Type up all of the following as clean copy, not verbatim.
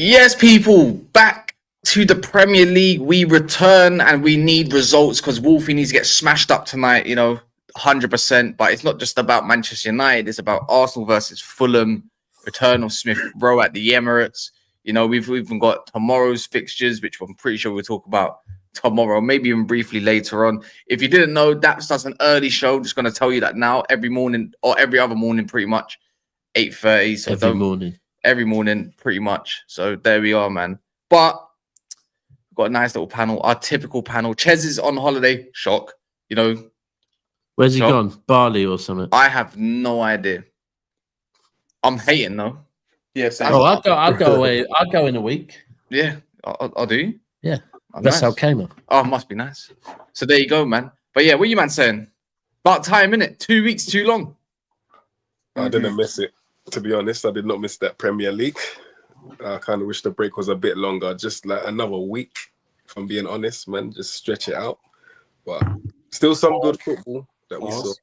Yes, people, back to the Premier League. We return and we need results because Wolfie needs to get smashed up tonight, 100%. But it's not just about Manchester United. It's about Arsenal versus Fulham, return of Smith Rowe at the Emirates. We've even got tomorrow's fixtures, which I'm pretty sure we'll talk about tomorrow, maybe even briefly later on. If you didn't know, that's an early show. I'm just going to tell you that now, every morning or every other morning, pretty much 8:30. So every morning, pretty much. So there we are, man. But we've got a nice little panel, our typical panel. Chez is on holiday. Shock. Where's he gone? Bali or something? I have no idea. I'm hating though. Yes. I'll go away. I'll go in a week. Yeah, I'll do. Yeah. That's how came up. Oh, must be nice. So there you go, man. But yeah, what are you man saying? About time, innit? 2 weeks too long. I didn't miss it. To be honest, I did not miss that Premier League. I kind of wish the break was a bit longer, just like another week, if I'm being honest, man. Just stretch it out. But still some good football that we saw.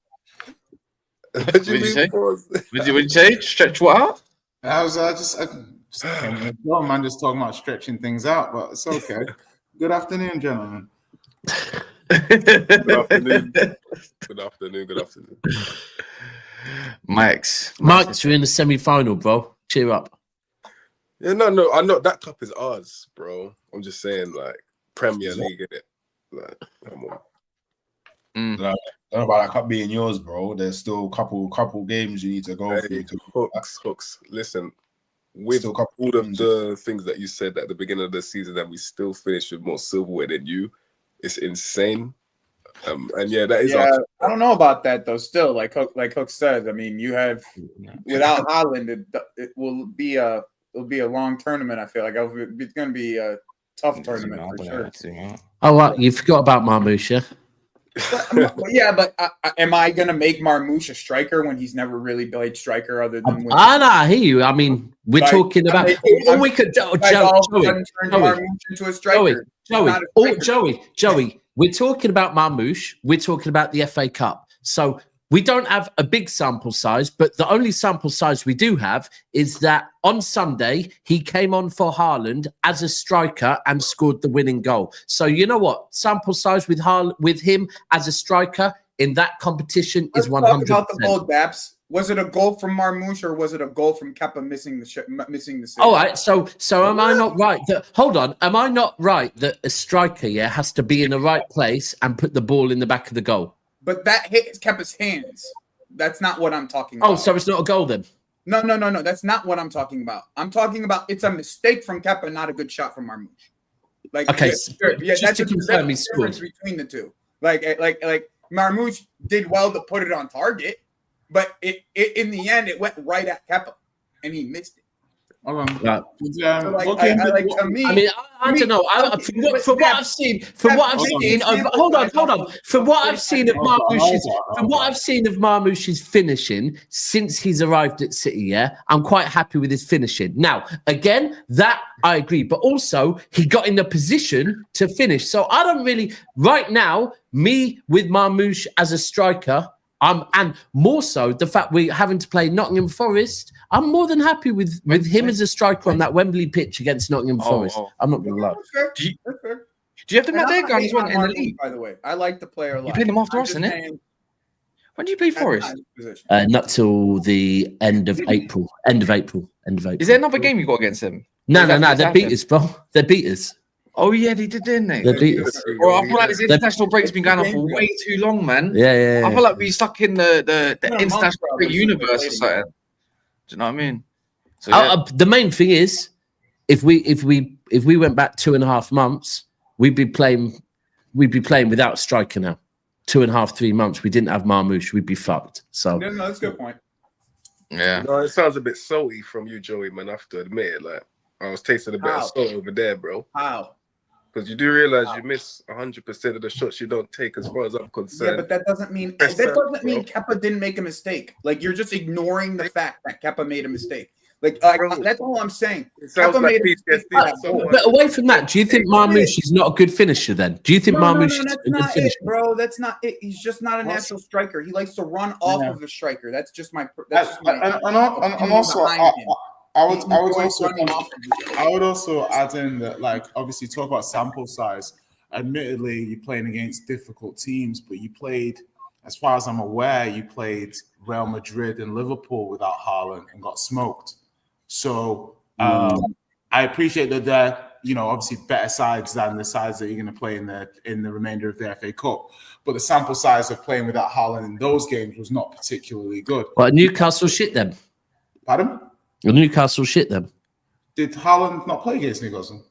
What did you say? What did you say? Stretch what out? I just man, just talking about stretching things out, but it's okay. Good afternoon, gentlemen. Good afternoon. Good afternoon. Mike's, you're in the semi-final, bro. Cheer up. Yeah, no. I know that cup is ours, bro. I'm just saying, like, Premier League, innit? Like, come on. I don't know about that cup being yours, bro. There's still a couple games you need to go through. Hooks. Listen, with all of the things that you said at the beginning of the season, that we still finished with more silverware than you, it's insane. And yeah, that is. Yeah, I don't know about that though. Still, like Hook said, I mean, you have without Haaland, it will be a long tournament. I feel like it's going to be a tough tournament for sure. Oh, you forgot about Marmoush, yeah? But am I going to make Marmoush a striker when he's never really played striker other than? I hear you. I mean, we're talking about. We could turn Marmoush into a striker. Joey. We're talking about Marmoush. We're talking about the FA Cup. So we don't have a big sample size, but the only sample size we do have is that on Sunday, he came on for Haaland as a striker and scored the winning goal. So you know what? Sample size with him as a striker in that competition is 100%. Talk about the goal, Daps. Was it a goal from Marmoush or was it a goal from Kepa missing the save? All right, so am I not right? Hold on, am I not right that a striker has to be in the right place and put the ball in the back of the goal? But that hit Kepa's hands. That's not what I'm talking about. Oh, so it's not a goal then? No. That's not what I'm talking about. I'm talking about it's a mistake from Kepa, not a good shot from Marmoush. Like, okay, that's a difference between the two. Like Marmoush did well to put it on target. But it in the end, it went right at Kepa, and he missed it. I don't know. From what I've seen of Marmoush's finishing since he's arrived at City, I'm quite happy with his finishing. Now, again, that I agree, but also he got in the position to finish. So I don't really, right now, me with Marmoush as a striker. And more so, the fact we're having to play Nottingham Forest, I'm more than happy with him as a striker on that Wembley pitch against Nottingham Forest. I'm not going to lie. Do you have the Madeira guys in the league? By the way, I like the player a lot. You played him after us, isn't it? When do you play Forest? Not till the end of April. Is there another game you got against them? No. They beat us, bro. They beat us. Oh, yeah, they did, didn't they? They beat us. Bro, I feel like this international break's been going on for way too long, man. Yeah. I feel like we're stuck in the international break universe or something. Do you know what I mean? So, the main thing is, if we went back 2.5 months, we'd be playing without a striker now. 2.5, 3 months, we didn't have Marmoush, we'd be fucked. So no, that's a good point. Yeah. No, it sounds a bit salty from you, Joey, man. I have to admit it. Like, I was tasting a bit of salt over there, bro. How? Because you do realize you miss 100% of the shots you don't take, as far as I'm concerned. Yeah, but that doesn't mean Kepa didn't make a mistake. Like, you're just ignoring the fact that Kepa made a mistake. Like that's all I'm saying. Kepa made a mistake. But away from that, do you think Marmoush is not a good finisher then? Do you think Marmoush is a good finisher? Bro, that's not it. He's just not a natural striker. He likes to run off of the striker. That's just my. I would also add in that, like, obviously talk about sample size. Admittedly, you're playing against difficult teams, but you played, as far as I'm aware, you played Real Madrid and Liverpool without Haaland and got smoked. So I appreciate that they're, obviously better sides than the sides that you're going to play in the remainder of the FA Cup. But the sample size of playing without Haaland in those games was not particularly good. Well, Newcastle shit them. Pardon? Newcastle shit them. Did Haaland not play against Newcastle?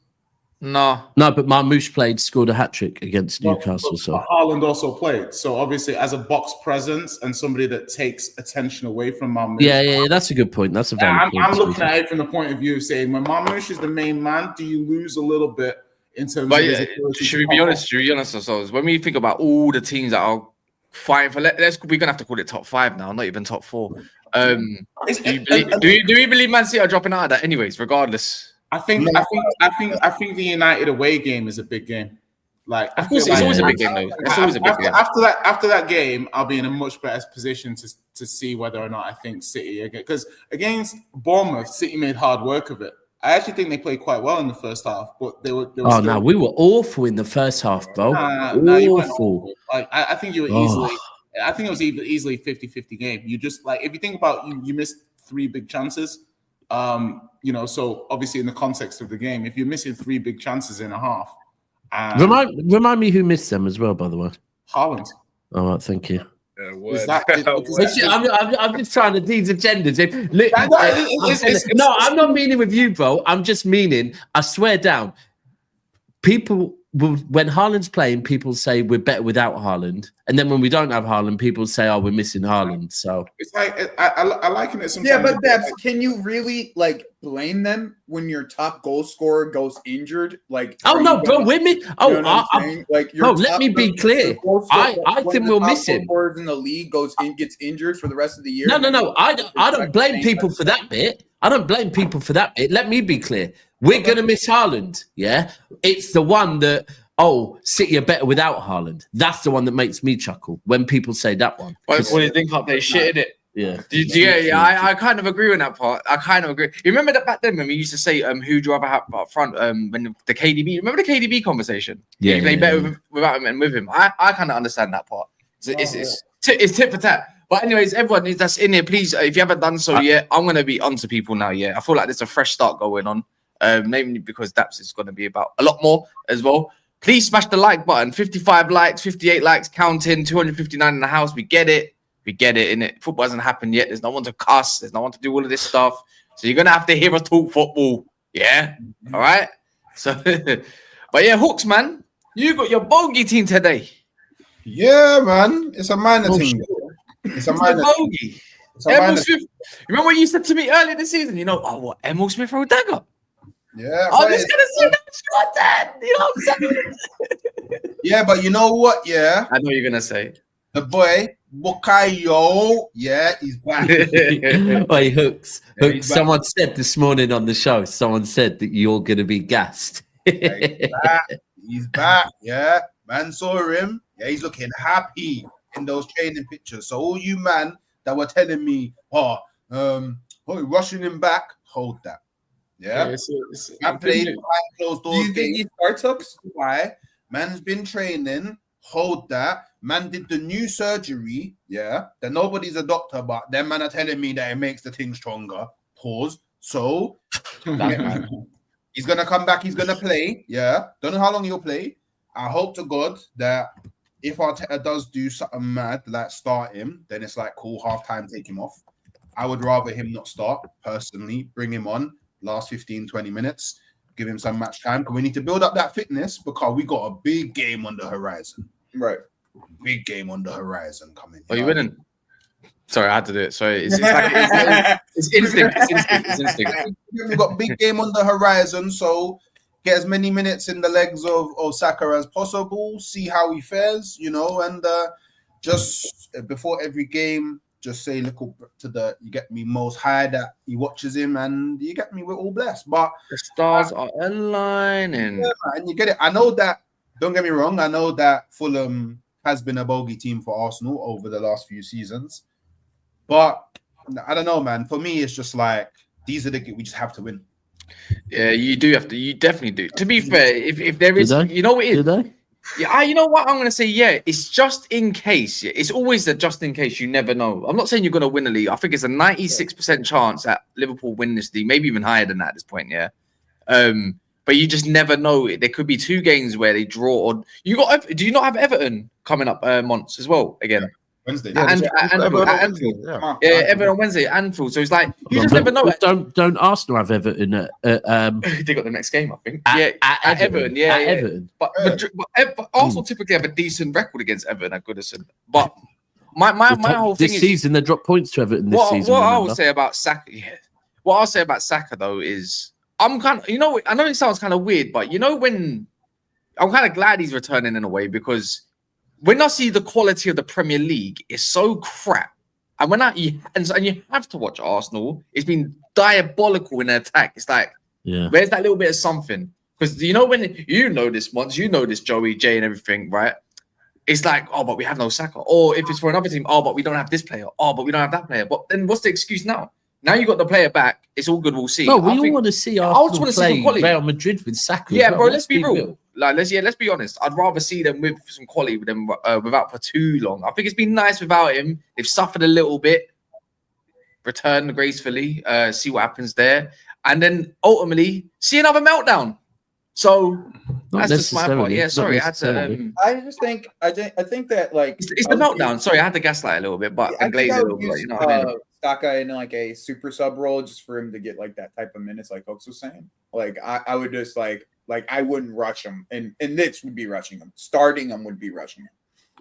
No, but Marmoush scored a hat-trick against Newcastle. So Haaland also played. So obviously, as a box presence and somebody that takes attention away from Marmoush. Yeah, that's a good point. That's a valid point. I'm looking at it from the point of view of saying, when Marmoush is the main man, do you lose a little bit in terms of his ability? Should we be honest? Should we be honest ourselves? When we think about all the teams that are fighting for, we're gonna have to call it top 5 now, not even top 4. Do we believe Man City are dropping out of that? Anyways, regardless. I think the United away game is a big game. Like, of course, it's always a big game, though. It's always a big game. After that game, I'll be in a much better position to see whether or not I think City, because against Bournemouth, City made hard work of it. I actually think they played quite well in the first half, but they were. No, we were awful in the first half, bro. Awful. Like, I think you were easily. I think it was easily 50-50 game. You just, like, if you think about, you missed 3 big chances. So obviously in the context of the game, if you're missing 3 big chances in a half, remind me who missed them as well, by the way. Haaland. All right, thank you. I'm just trying to these agendas. I'm not meaning with you, bro. I'm just meaning, I swear down, people will, when Haaland's playing, people say we're better without Haaland, and then when we don't have Haaland, people say, "Oh, we're missing Haaland." So it's like I liken it sometimes. Yeah, but Debs, can you really blame them when your top goal scorer goes injured? Oh no, bro, with me. Oh, let me be clear. I think we'll miss him. In the league gets injured for the rest of the year. No. I don't blame people for that bit. Let me be clear. We're going to miss Haaland, yeah? It's the one that, City are better without Haaland. That's the one that makes me chuckle when people say that one. What do you think up there? Shit, innit? Yeah. I kind of agree with that part. I kind of agree. You remember that back then when we used to say, who'd you rather have up front? When the KDB, remember the KDB conversation? Yeah. You play better without him and with him. I kind of understand that part. It's tit for tat. But anyways, everyone that's in here, please, if you haven't done so yet, I'm going to be on to people now, yeah? I feel like there's a fresh start going on. Namely because Daps is going to be about a lot more as well. Please smash the like button. 55 likes, 58 likes, counting, 259 in the house. We get it, innit? Football hasn't happened yet. There's no one to cuss. There's no one to do all of this stuff. So you're going to have to hear us talk football. Yeah? All right? So, but yeah, Hawks, man. You got your bogey team today. Yeah, man. It's a minor team. It's a minor bogey. Emil Smith. Remember what you said to me earlier this season? Emil Smith or dagger? Yeah, I'm just gonna say that shot, Dad. You know what I'm saying? Yeah, but you know what? Yeah, I know you're gonna say the boy Bukayo. Yeah, he's back. Wait, Hooks. Someone said this morning on the show. Someone said that you're gonna be gassed. Yeah, he's back. Yeah, man saw him. Yeah, he's looking happy in those training pictures. So all you man that were telling me, rushing him back, hold that. Yeah, man played behind closed doors. Do you think he partakes? Why? Man's been training. Hold that. Man did the new surgery. Yeah, that nobody's a doctor, but them man are telling me that it makes the thing stronger. Pause. So he's gonna come back. He's gonna play. Yeah, don't know how long he'll play. I hope to God that if Arteta does do something mad like start him, then it's like cool, half-time, take him off. I would rather him not start personally. Bring him on. Last 15-20 minutes, give him some match time, because we need to build up that fitness, because we got a big game on the horizon. Right. Big game on the horizon coming. Are you winning? Sorry, I had to do it. Sorry. It's instinct. It's instinct. We've got big game on the horizon, so get as many minutes in the legs of SAKA as possible, see how he fares, and just before every game, just say little to you get me Most High that he watches him, and you get me, we're all blessed. But the stars are aligning. Yeah, and you get it. I know that, don't get me wrong, I know that Fulham has been a bogey team for Arsenal over the last few seasons. But I don't know, man. For me, it's just like these are we just have to win. Yeah, you do have to. You definitely do. To be fair, if there is, you know what it is. Do they? Yeah, you know what I'm gonna say. Yeah, it's just in case. Yeah, it's always the just in case. You never know. I'm not saying you're gonna win the league. I think it's a 96% chance that Liverpool win this league, maybe even higher than that at this point. Yeah. But you just never know. There could be 2 games where they draw. Or you got? Do you not have Everton coming up months as well again? Wednesday. Yeah, Anfield. Everton on Wednesday, Anfield. So it's like you just never know. Don't Arsenal have Everton at They got the next game, I think. At Everton. Everton. But Arsenal typically have a decent record against Everton at Goodison. But my whole thing this season they dropped points to Everton this season. What I will say about Saka, what I'll say about Saka though is I'm kind of, I know it sounds kind of weird, but when I'm kind of glad he's returning in a way, because when I see the quality of the Premier League is so crap, and you have to watch Arsenal, it's been diabolical in their attack. It's like, where's that little bit of something? Because when you know this, Joey, Jay, and everything, right? It's like, oh, but we have no Saka. Or if it's for another team, oh, but we don't have this player. Oh, but we don't have that player. But then what's the excuse now? Now you got the player back. It's all good. We'll see. No, we all want to see Arsenal play Real Madrid with Saka. Yeah, bro. Let's be real. Let's be honest. I'd rather see them with some quality than without for too long. I think it's been nice without him. They've suffered a little bit. Return gracefully. See what happens there, and then ultimately see another meltdown. So that's just my part. Yeah, sorry. I think that like it's the meltdown. Sorry, I had to gaslight a little bit, but and glaze a little bit. You know what I mean? Saka in like a super sub role just for him to get like that type of minutes, like Hooks was saying. Like I would just like I wouldn't rush him, and this would be rushing him. Starting him would be rushing him,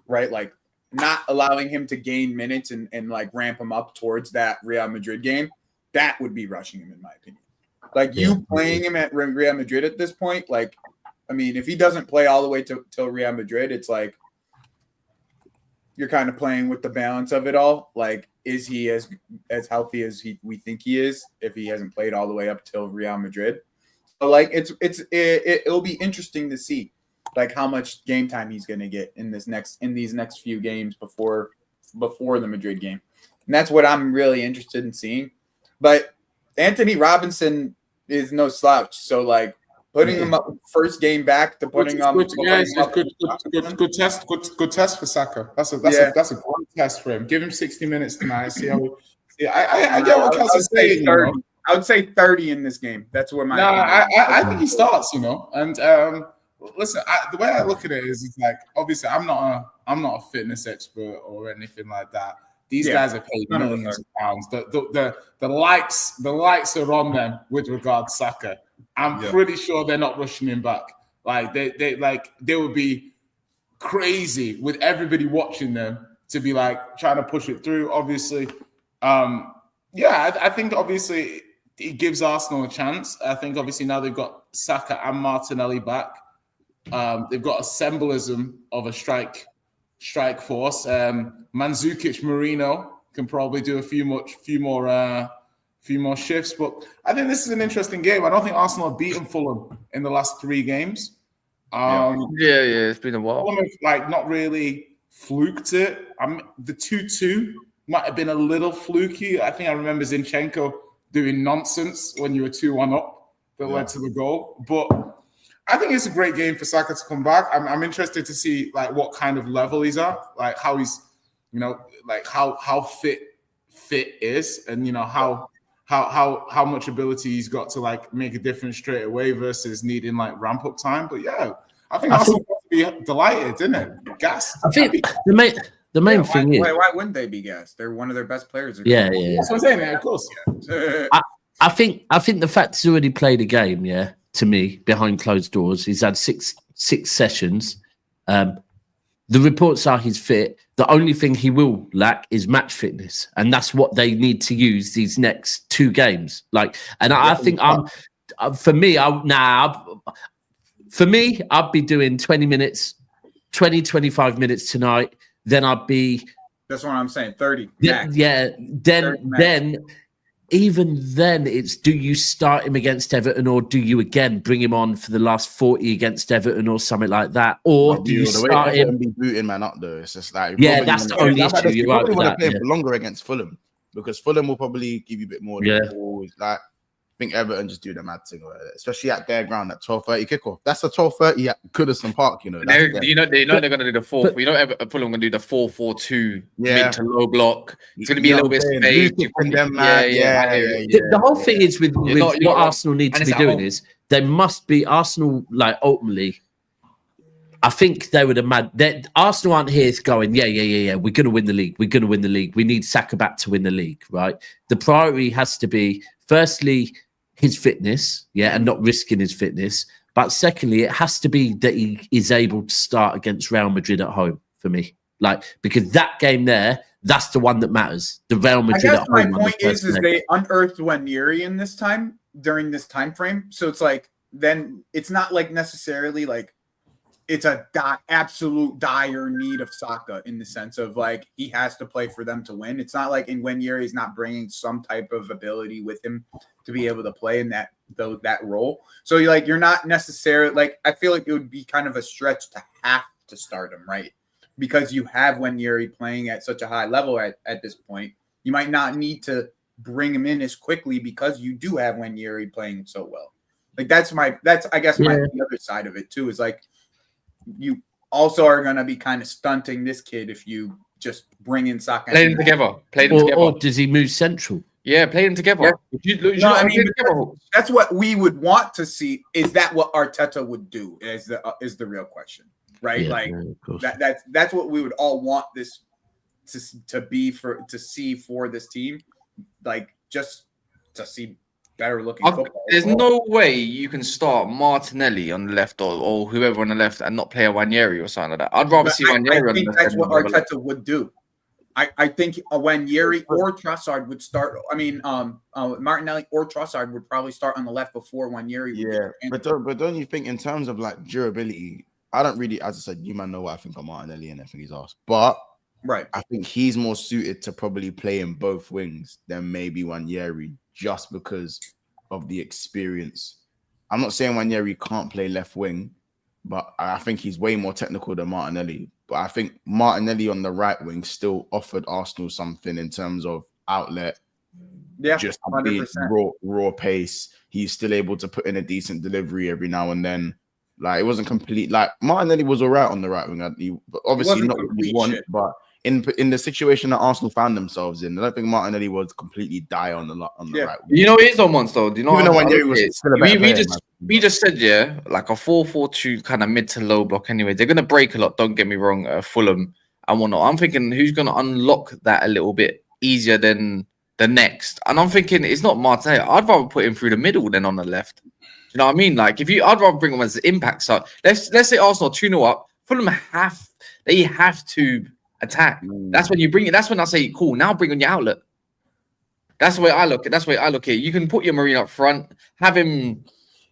right? Like not allowing him to gain minutes and like ramp him up towards that Real Madrid game. That would be rushing him, in my opinion. Like you playing him at Real Madrid at this point, like, I mean, if he doesn't play all the way till Real Madrid, it's like you're kind of playing with the balance of it all. Like, is he as healthy as we think he is if he hasn't played all the way up till Real Madrid? So like it'll be interesting to see like how much game time he's going to get in these next few games before the Madrid game. And that's what I'm really interested in seeing. But Anthony Robinson is no slouch. So like putting him up first game back to putting him good test for Saka. That's a great test for him. Give him 60 minutes tonight. See how. I get what Kelsey's saying. I would say 30 in this game. That's where my. I think he starts. And listen, the way I look at it is, it's like obviously I'm not a fitness expert or anything like that. These guys are paid millions of pounds. The lights are on them with regard to Saka. I'm pretty sure they're not rushing him back. Like they would be crazy with everybody watching them to be like trying to push it through. Obviously, I think obviously it gives Arsenal a chance. I think obviously now they've got Saka and Martinelli back. They've got a symbolism of a strike force. Mandzukic, Marino can probably do a few more shifts, but I think this is an interesting game. I don't think Arsenal have beaten Fulham in the last 3 games. It's been a while. Fulham have not really fluked it. The 2-2 might have been a little fluky. I think I remember Zinchenko doing nonsense when you were 2-1 up that led to the goal. But I think it's a great game for Saka to come back. I'm interested to see like what kind of level he's at, like how he's, like how fit is, and how much ability he's got to like make a difference straight away versus needing like ramp up time. But I think Arsenal will be delighted, isn't it? Gas. I think the main thing is why wouldn't they be gassed? They're one of their best players. Yeah. That's what I'm saying. Of course. I think the fact he's already played a game. Yeah, to me, behind closed doors, he's had six sessions. The reports are he's fit. The only thing he will lack is match fitness, and that's what they need to use these next 2 games. I think I'd be doing 20 minutes, 25 minutes tonight. Then I'd be. That's what I'm saying. 30. Max. Yeah. Then. Even then, it's do you start him against Everton or do you again bring him on for the last 40 against Everton or something like that? Or do you start him? Be booting man up though. It's just like that's the only issue. You probably want to play him for longer against Fulham because Fulham will probably give you a bit more. Like think Everton just do the mad thing, especially at their ground at 12:30 kickoff. That's a 12:30 at Goodison Park, you know. They're gonna do the fourth. You know, Fulham gonna do the 4-4-2 mid to low block. It's gonna be a little bit space. The whole thing is with what Arsenal need to be doing is they must be Arsenal like ultimately. I think they would have that Arsenal aren't here going, yeah. We're going to win the league. We're going to win the league. We need SAKA back to win the league, right? The priority has to be, firstly, his fitness, and not risking his fitness. But secondly, it has to be that he is able to start against Real Madrid at home for me. Like, because that game there, that's the one that matters. The Real Madrid at home. My point is they unearthed Nwaneri in this time, during this time frame. So it's like, then it's not like necessarily like, it's a absolute dire need of SAKA in the sense of like he has to play for them to win. It's not like Nwaneri is not bringing some type of ability with him to be able to play in that role. So you're not necessarily like, I feel like it would be kind of a stretch to have to start him, right? Because you have Nwaneri playing at such a high level at this point. You might not need to bring him in as quickly because you do have Nwaneri playing so well. Like that's I guess the other side of it too is like, you also are going to be kind of stunting this kid if you just bring in SAKA. Play them together. Or does he move central? Yeah, play them together. Yeah. That's what we would want to see. Is that what Arteta would do? Is the real question, right? That's what we would all want this to see for this team, like just to see better looking football. There's no way you can start Martinelli on the left or whoever on the left and not play a Nwaneri or something like that. I'd rather see Nwaneri on the left. That's what Arteta would do. I think Nwaneri or Trossard would start. I mean, Martinelli or Trossard would probably start on the left before Nwaneri. But don't you think in terms of like durability? I don't really, as I said, you might know what I think of Martinelli and I think he's asked, but I think he's more suited to probably play in both wings than maybe Nwaneri, just because of the experience. I'm not saying Nwaneri can't play left wing, but I think he's way more technical than Martinelli. But I think Martinelli on the right wing still offered Arsenal something in terms of outlet. Yeah, just raw pace. He's still able to put in a decent delivery every now and then. Like, it wasn't complete. Like, Martinelli was all right on the right wing. But obviously not what we want. But in the situation that Arsenal found themselves in, I don't think Martinelli was completely dire on the right wing. You know, it is on once though. Do you know? Even though Nwaneri was still a better player, we just said like a 4-4-2 kind of mid to low block. Anyway, they're gonna break a lot. Don't get me wrong, Fulham and whatnot. I'm thinking who's gonna unlock that a little bit easier than the next. And I'm thinking it's not Martinelli. I'd rather put him through the middle than on the left. You know what I mean? Like I'd rather bring him as an impact. So let's say Arsenal 2-0 up. Fulham have to attack. That's when you bring it. That's when I say, cool. Now bring on your outlet. That's the way I look. That's the way I look at it. You can put your Marine up front, have him,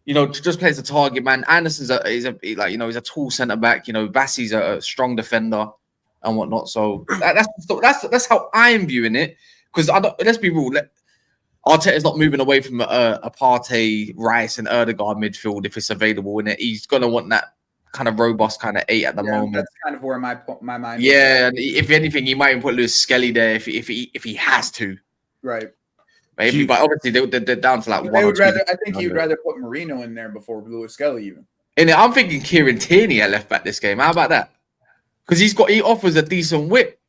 just play as a target man. Anderson's he's a tall centre back. Bassey's a strong defender and whatnot. So that's how I'm viewing it. Because let's be real. Arteta's not moving away from Partey, Rice, and Ødegaard midfield if it's available in it. He's gonna want that kind of robust kind of 8 at the moment. That's kind of where my mind. Yeah, and if anything, he might even put Lewis Skelly there if he has to. Right. Maybe, but obviously they're down to like one. I think he would rather put Marino in there before Lewis Skelly even. And I'm thinking Kieran Tierney at left back this game. How about that? Because he offers a decent whip.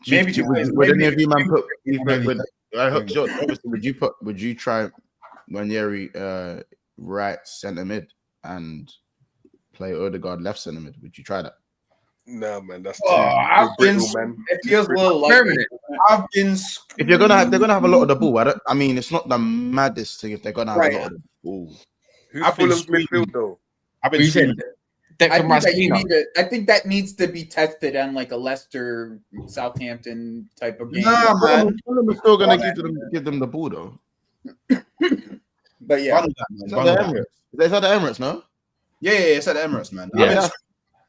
Maybe would any of you man put? Obviously, would you try Nwaneri right centre mid and play Ødegaard left centre mid? Would you try that? No, man, that's it feels a little like if they're gonna have a lot of the ball. I mean, it's not the maddest thing if they're gonna have a lot of the ball. Who's Fulham's midfield though? I think that needs to be tested on like a Leicester, Southampton type of game. No, man, Fulham is still gonna give them the ball though. But yeah, it's at the Emirates, no? Yeah, it's at the Emirates, man. Yeah.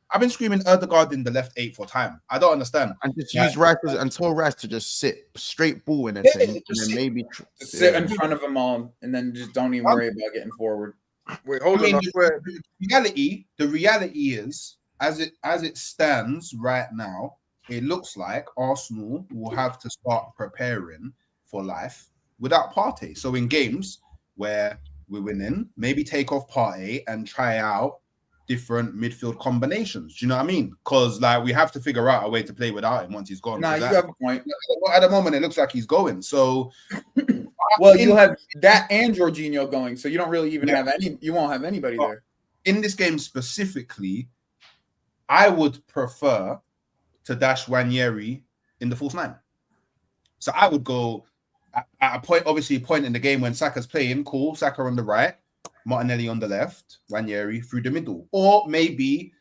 I've been screaming Ødegaard in the left 8 for time. I don't understand. And just use Rice and tell Rice to just sit straight ball in a thing, and then maybe sit in front of them all, and then just don't even worry about getting forward. Wait, hold on. The reality is, as it stands right now, it looks like Arsenal will have to start preparing for life without Partey. So in games where we're winning, maybe take off Partey and try out different midfield combinations. Do you know what I mean? Because like we have to figure out a way to play without him once he's gone. Nah, you have a point. At the moment, it looks like he's going. So, well, you'll have that and Jorginho going, so you don't really even have any. You won't have anybody there. In this game specifically, I would prefer to dash Nwaneri in the false nine. So I would go at a point, obviously, a point in the game when Saka's playing. Cool, Saka on the right, Martinelli on the left, Nwaneri through the middle, or maybe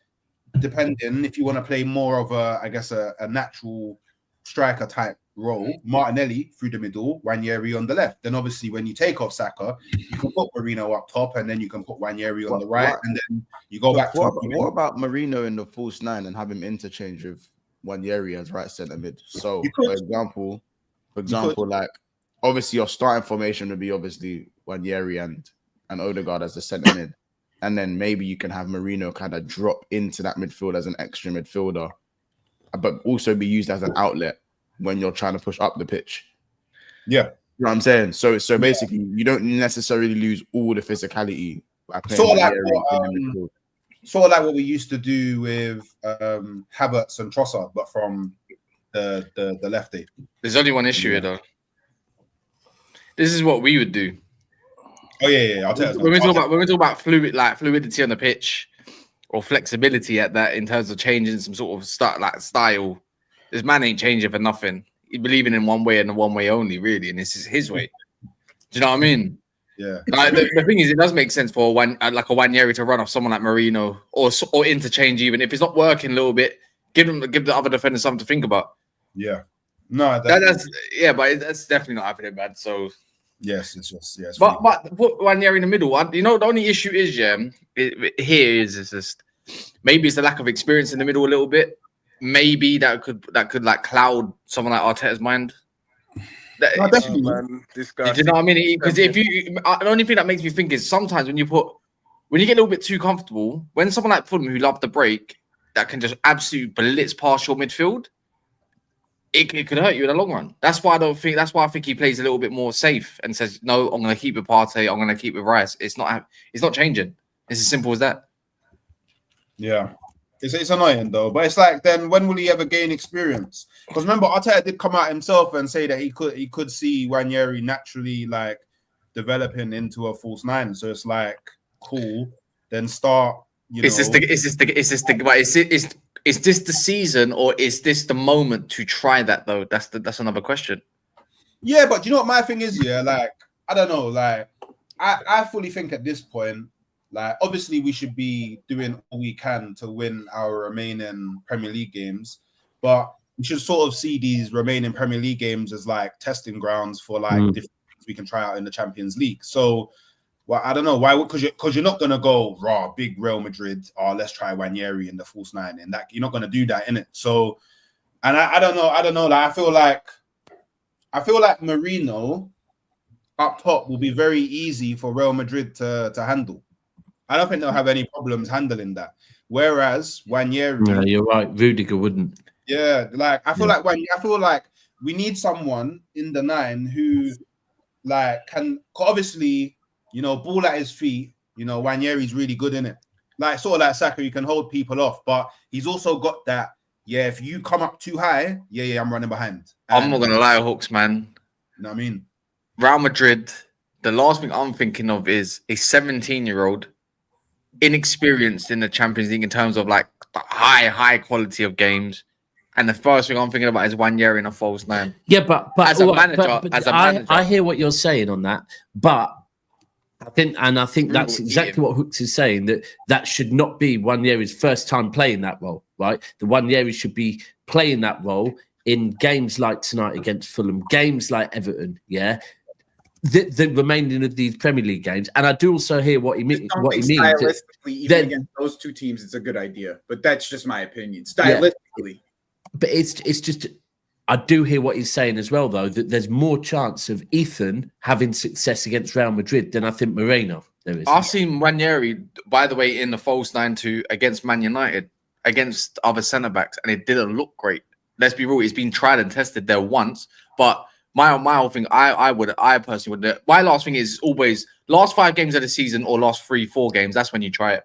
depending if you want to play more of a, I guess, a natural striker type role, Martinelli through the middle, Nwaneri on the left. Then obviously when you take off Saka, you can put Marino up top, and then you can put Nwaneri on the right, and then you go back to. What about Marino in the false nine and have him interchange with Nwaneri as right centre mid? So for example, like obviously your starting formation would be obviously Nwaneri and Odegaard as the centre mid. And then maybe you can have Marino kind of drop into that midfield as an extra midfielder, but also be used as an outlet when you're trying to push up the pitch. Yeah. You know what I'm saying? So basically, you don't necessarily lose all the physicality by playing sort of like what we used to do with Havertz and Trossard, but from the lefty. There's only one issue here, though. This is what we would do. Oh yeah. I'll tell you. When we talk about fluidity on the pitch or flexibility at that in terms of changing some sort of style, this man ain't changing for nothing. He's believing in one way and one way only, really, and this is his way. Do you know what I mean? Yeah. Like, the thing is, it does make sense for like a Nwaneri to run off someone like Marino or interchange, even if it's not working a little bit. Give the other defender something to think about. Yeah. No, but that's definitely not happening, man. So. Yes, it's just but put Nwaneri in the middle. You know, the only issue is is just maybe it's the lack of experience in the middle a little bit. Maybe that could like cloud someone like Arteta's mind. No, definitely, man. This guy. Do you know what I mean? Because the only thing that makes me think is sometimes when you get a little bit too comfortable, when someone like Fulham who love the break that can just absolutely blitz past your midfield, it could hurt you in the long run. That's why I think he plays a little bit more safe and says, no, I'm going to keep with Partey. I'm going to keep with Rice. It's not changing. It's as simple as that. Yeah. It's annoying though, but it's like, then when will he ever gain experience? Because remember, Arteta did come out himself and say that he could see Nwaneri naturally like developing into a false nine. So it's like, cool. Then start. Is this the season, or is this the moment to try that though? That's another question. Yeah, but you know what my thing is? Yeah, like I don't know. Like I fully think at this point, like obviously we should be doing all we can to win our remaining Premier League games, but we should sort of see these remaining Premier League games as like testing grounds for like different things we can try out in the Champions League. So, well, I don't know why, because you're not gonna go big Real Madrid. Let's try Nwaneri in the false nine, and that you're not gonna do that in it. So, and I don't know. Like I feel like Marino up top will be very easy for Real Madrid to handle. I don't think they'll have any problems handling that. Whereas Nwaneri, yeah, you're right. Rudiger wouldn't. Yeah, like I feel like we need someone in the nine who like can obviously, you know, ball at his feet. You know, Nwaneri's really good in it. Like sort of like Saka, he can hold people off, but he's also got that. Yeah, if you come up too high, I'm running behind. I'm not gonna lie, Hawks, man. You know what I mean? Real Madrid. The last thing I'm thinking of is a 17-year-old. Inexperienced in the Champions League in terms of like the high quality of games, and the first thing I'm thinking about is Nwaneri in a false nine. Yeah, but as a manager, I hear what you're saying on that, but I think that's exactly what Hooks is saying, that should not be Nwaneri's first time playing that role, right? The Nwaneri should be playing that role in games like tonight against Fulham, games like Everton, yeah. The remaining of these Premier League games, and I do also hear what he means. Stylistically, even against those two teams, it's a good idea, but that's just my opinion. Stylistically, yeah. But it's just I do hear what he's saying as well, though, that there's more chance of Ethan having success against Real Madrid than I think Moreno there is. I've seen Nwaneri, by the way, in the false 9-2 against Man United, against other centre backs, and it didn't look great. Let's be real, he's been tried and tested there once, but My whole thing, I personally would. My last thing is always last 5 games of the season or last 3-4 games. That's when you try it.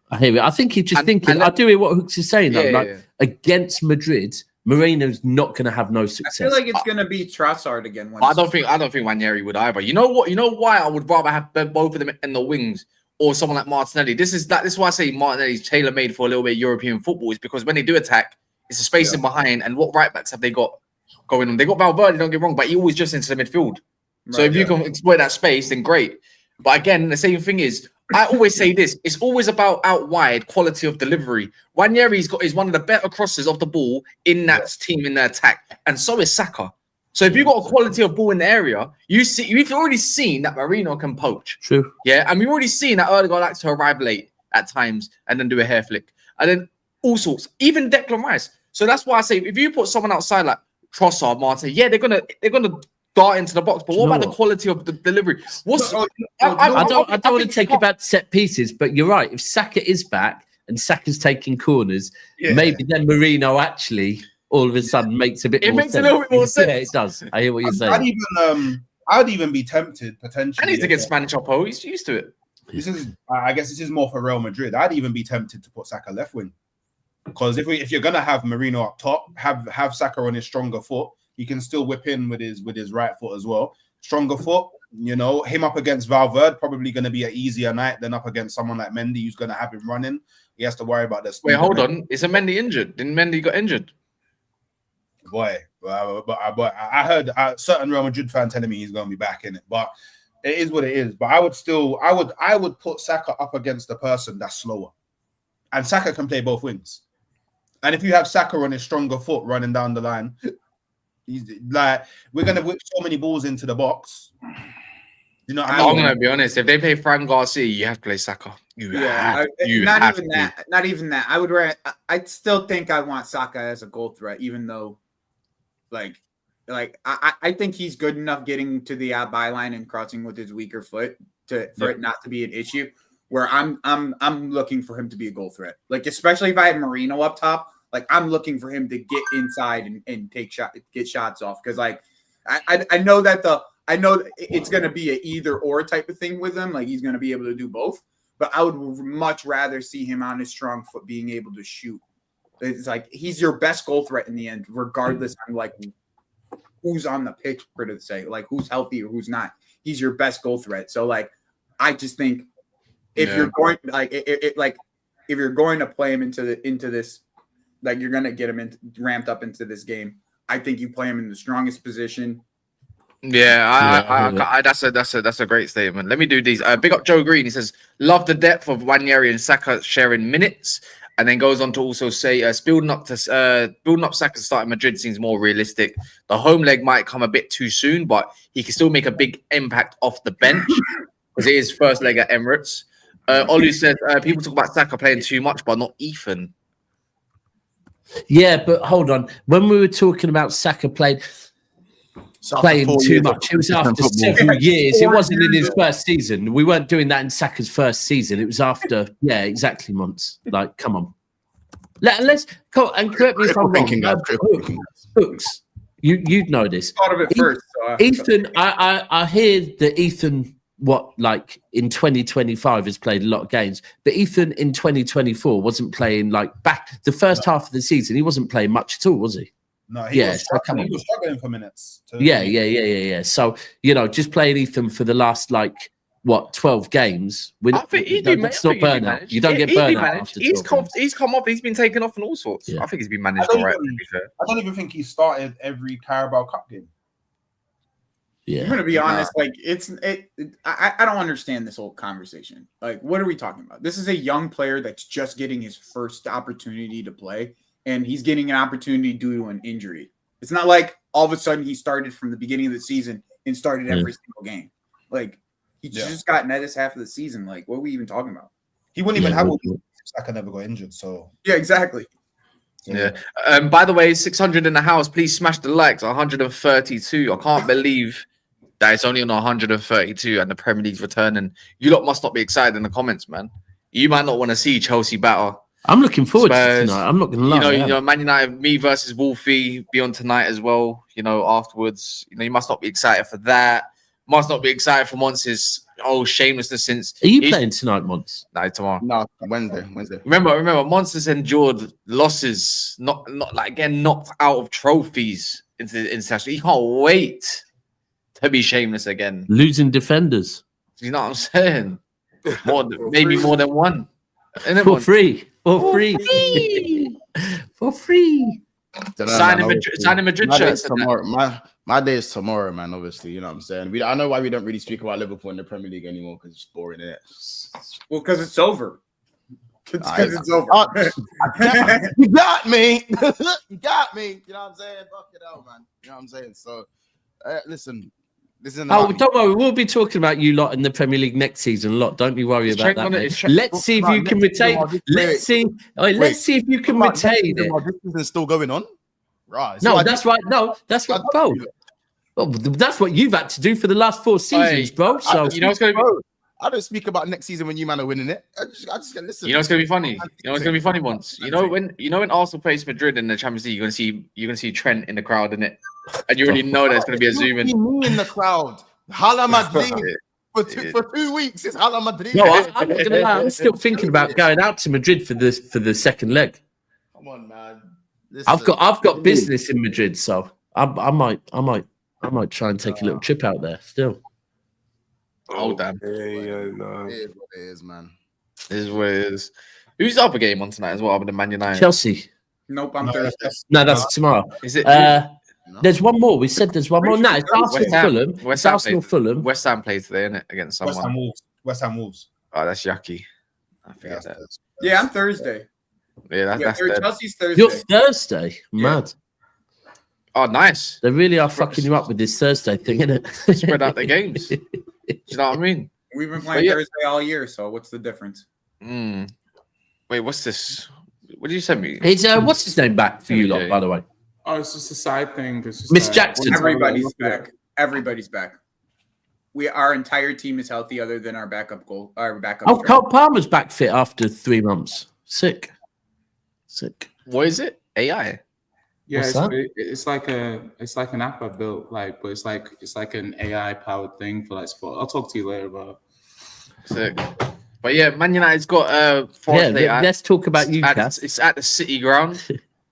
I hear it. I think he's just thinking. I do hear what Hooks is saying though. Against Madrid, Moreno's not going to have no success. I feel like it's going to be Trossard again. I don't think Nwaneri would either. You know what? You know why I would rather have both of them in the wings or someone like Martinelli. This is why I say Martinelli's tailor made for a little bit of European football. Is because when they do attack, it's a space in behind. And what right backs have they got going on? They got Valverde. Don't get wrong, but he always just into the midfield. Right, so if you can exploit that space, then great. But again, the same thing is, I always say this: it's always about out wide quality of delivery. Nwaneri is one of the better crosses of the ball in that team in the attack, and so is Saka. So if you've got a quality of ball in the area, you've already seen that Moreno can poach. True. Yeah, and we've already seen that Erdogan likes to arrive late at times and then do a hair flick, and then all sorts. Even Declan Rice. So that's why I say if you put someone outside like Trossard, Martin, yeah, they're gonna dart into the box. But what about the quality of the delivery? I don't want to take it back to set pieces, but you're right. If Saka is back and Saka's taking corners, maybe then Moreno actually all of a sudden makes a bit more sense. It makes a little bit more sense. Yeah, it does. I hear what you're saying. I'd even be tempted potentially. I need to get Spanish up. He's used to it. I guess this is more for Real Madrid. I'd even be tempted to put Saka left wing, because if you're gonna have Moreno up top, have Saka on his stronger foot. He can still whip in with his right foot as well. Stronger foot, him up against Valverde, probably going to be an easier night than up against someone like Mendy, who's going to have him running. He has to worry about this. Wait, hold on. Is Mendy injured? Didn't Mendy got injured? Boy, but I heard a certain Real Madrid fan telling me he's going to be back in it. But it is what it is. But I would put Saka up against the person that's slower. And Saka can play both wings. And if you have Saka on his stronger foot running down the line, he's like, we're gonna whip so many balls into the box. You know, I'm gonna be honest. If they play Fran Garcia, you have to play Saka. Not even that. I still think I want Saka as a goal threat, even though, I think he's good enough getting to the byline and crossing with his weaker foot for it not to be an issue. Where I'm looking for him to be a goal threat, especially if I have Moreno up top. I'm looking for him to get inside and get shots off, because I know it's going to be an either or type of thing with him. He's going to be able to do both, but I would much rather see him on his strong foot being able to shoot. It's he's your best goal threat in the end, regardless of who's on the pitch, for to say who's healthy or who's not. He's your best goal threat. So I just think if you're going if you're going to play him into this. You're gonna get him ramped up into this game. I think you play him in the strongest position. Yeah, that's a great statement. Let me do these. Big up Joe Green. He says, "Love the depth of Nwaneri and Saka sharing minutes," and then goes on to also say, "Building up Saka starting Madrid seems more realistic. The home leg might come a bit too soon, but he can still make a big impact off the bench because it is first leg at Emirates." Olu said, "People talk about Saka playing too much, but not Ethan." Yeah, but hold on. When we were talking about Saka playing too much, it was after several years. It wasn't in his first season. We weren't doing that in Saka's first season. It was after, exactly months. Come on. Let's go and correct me if I'm wrong. Hooks, you'd know this. Thought of it first. Ethan, I hear that Ethan, in 2025 has played a lot of games, but Ethan in 2024 wasn't playing back the first half of the season. He wasn't playing much at all, was he? No, he was struggling for minutes. Yeah. So just playing Ethan for the last 12 games. I think that's not burnout. You don't get burnout after 12 he's come up. He's been taken off and all sorts. Yeah. I think he's been managed all right. To be fair, I don't even think he started every Carabao Cup game. Yeah, I'm gonna be honest. I don't understand this whole conversation. What are we talking about? This is a young player that's just getting his first opportunity to play, and he's getting an opportunity due to an injury. It's not like all of a sudden he started from the beginning of the season and started every single game. He just got net this half of the season. What are we even talking about? He wouldn't even have a week. Saka never got injured. So yeah, exactly. Yeah. By the way, 600 in the house. Please smash the likes. 132. I can't believe that it's only on 132 and the Premier League's returning. You lot must not be excited in the comments, man. You might not want to see Chelsea batter I'm looking forward to Spurs. tonight. I'm not going to lie. You know, Man United, me versus Wolfie, be on tonight as well. You know, afterwards, you must not be excited for that. Must not be excited for Monts' shamelessness since. Are you playing tonight, Monts? No, tomorrow. No, Wednesday. Remember, Monts has endured losses, not like getting knocked out of trophies into the international. He can't wait to be shameless again. Losing defenders. You know what I'm saying? Maybe more than one. For free. For free. Signing Madrid shirts. My day is tomorrow, man. Obviously, you know what I'm saying. I know why we don't really speak about Liverpool in the Premier League anymore because it's boring, isn't it? Well, because it's over. Because it's over. You got me. You got me. You know what I'm saying? Fuck it out, man. You know what I'm saying? So, listen. This isn't. Don't worry. We'll be talking about you lot in the Premier League next season a lot. Don't be worried about that. Mate. Let's see if you can retain. Let's see if you can retain it. This season's still going on. Right. No, that's right. No, that's right, bro. Well, that's what you've had to do for the last 4 seasons, bro. So you know what's going to be. I don't speak about next season when you man are winning it. I just get listen. You know what's going to be funny. Once. You know when Arsenal plays Madrid in the Champions League, you're gonna see Trent in the crowd, innit? And you already know there's going to be a zoom in. Me in the crowd. Haaland Madrid for 2 weeks. It's Haaland Madrid. No, I'm not gonna lie. I'm still thinking about going out to Madrid for the second leg. Come on, man. I've got business in Madrid, so I might try and take a little trip out there. Still. Oh damn! Yeah, no. It is what it is, man. It is what it is. Who's the other game on tonight as well? Other than Man United, Chelsea. Nope, I'm Thursday. No, that's tomorrow. Is it? There's one more. We said there's one more. No, it's Arsenal Fulham. Fulham. West Ham plays today, innit? Against someone. West Ham Wolves. Oh, that's yucky. I forget that. Yeah, I'm Thursday. Yeah, that's dead. Chelsea's Thursday. You're Thursday. Mad. Oh, nice. They really are fucking you up with this Thursday thing, innit? Spread out the games. Do you know what I mean? We've been playing Thursday all year, so what's the difference? Wait, what's this? What did you send me? It's what's his name back for you lot, by the way? Oh, it's just a side thing. It's just Miss Jackson. Everybody's back. Everybody's back. Our entire team is healthy, other than our backup goal. Our backup. Oh, Cole Palmer's back fit after 3 months. Sick. What is it? AI. Yeah, What's it's like an app I built, but it's like an AI powered thing for sport. I'll talk to you later about it. Sick. But yeah, Man United's got let's talk about you, Cass. It's at the City Ground.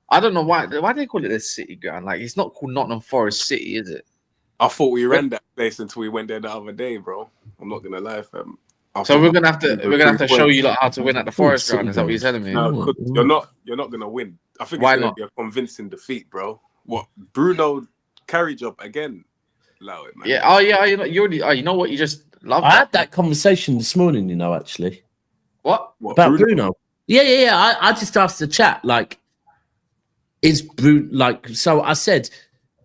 I don't know why do they call it the City Ground? Like, it's not called Nottingham Forest City, is it? I thought we ran that place until we went there the other day, bro. I'm not gonna lie, fam. So we're gonna have to show you how to win at the Forest Ground. Is that what you're telling me? No, you're not gonna win. I think it's gonna be a convincing defeat, bro. What, Bruno carry job again? Allow it, man. Yeah. Oh yeah. You know what? You just love. I had that conversation this morning. Actually. What about Bruno? Yeah. I just asked the chat, is Bruno So I said,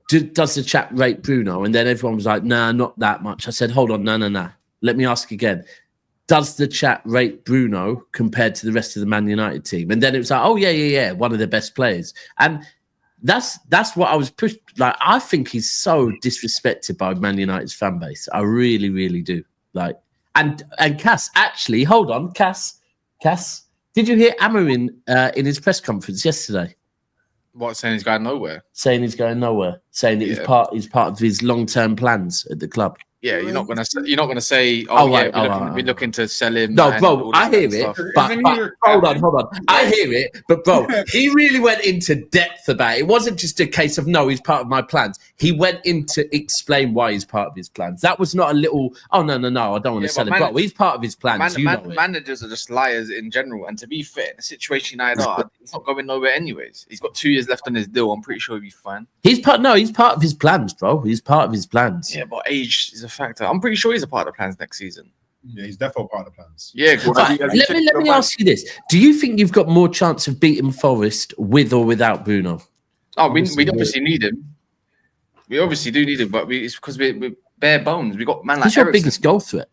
does the chat rate Bruno? And then everyone was like, nah, not that much. I said, hold on, no. Let me ask again. Does the chat rate Bruno compared to the rest of the Man United team? And then it was like, oh yeah, one of the best players. And that's what I was pushed. I think he's so disrespected by Man United's fan base. I really, really do. And Cass, actually, hold on, Cass, did you hear Amarin in his press conference yesterday? What, saying he's going nowhere? Saying he's going nowhere. Saying that he's part of his long-term plans at the club. Yeah, you're not gonna say, we're looking to sell him. No, bro, I hear it. But hold on. I hear it, but bro, he really went into depth about it. It wasn't just a case of no, he's part of my plans. He went in to explain why he's part of his plans. That was not a little, no, I don't want to sell him. Bro, he's part of his plans. Managers are just liars in general. And to be fair, the situation United are, he's not going nowhere anyways. He's got 2 years left on his deal. I'm pretty sure he'll be fine. He's part of his plans, bro. He's part of his plans. Yeah, but age is a factor. I'm pretty sure he's a part of the plans next season. Yeah, he's definitely part of the plans. Yeah, let me ask you this: do you think you've got more chance of beating Forest with or without Bruno? Oh, we obviously need him. We obviously do need him, but it's because we're bare bones. We got man like. He's your biggest goal threat.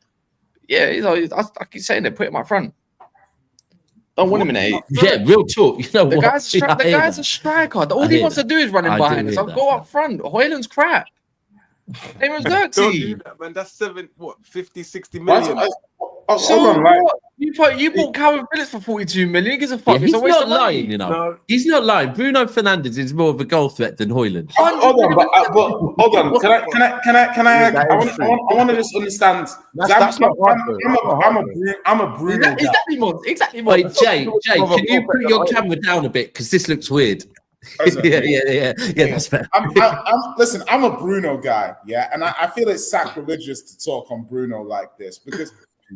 Yeah, I keep saying it. Put him up front. Don't want him in 8. Yeah, real talk. You know the guy's a striker. All he wants to do is run in behind us. I'll go up front. Hoyland's crap. They were Don't do that, man. That's 50, 60 million. So hold on, like, what? You bought Calvin Phillips for 42 million. Who gives a fuck? Yeah, It's he's a waste not of money. lying, you know. No. He's not lying. Bruno Fernandes is more of a goal threat than Haaland. hold on, but hold on. Can I? That I is true. want to just understand. That's not hard, though. I'm a Bruno guy. Exactly, Mons. Exactly, Wait, Mons. Jay, can you put your camera down a bit? Because this looks weird. Yeah, that's fair. Listen, I'm a Bruno guy, yeah, and I feel it's sacrilegious to talk on Bruno like this because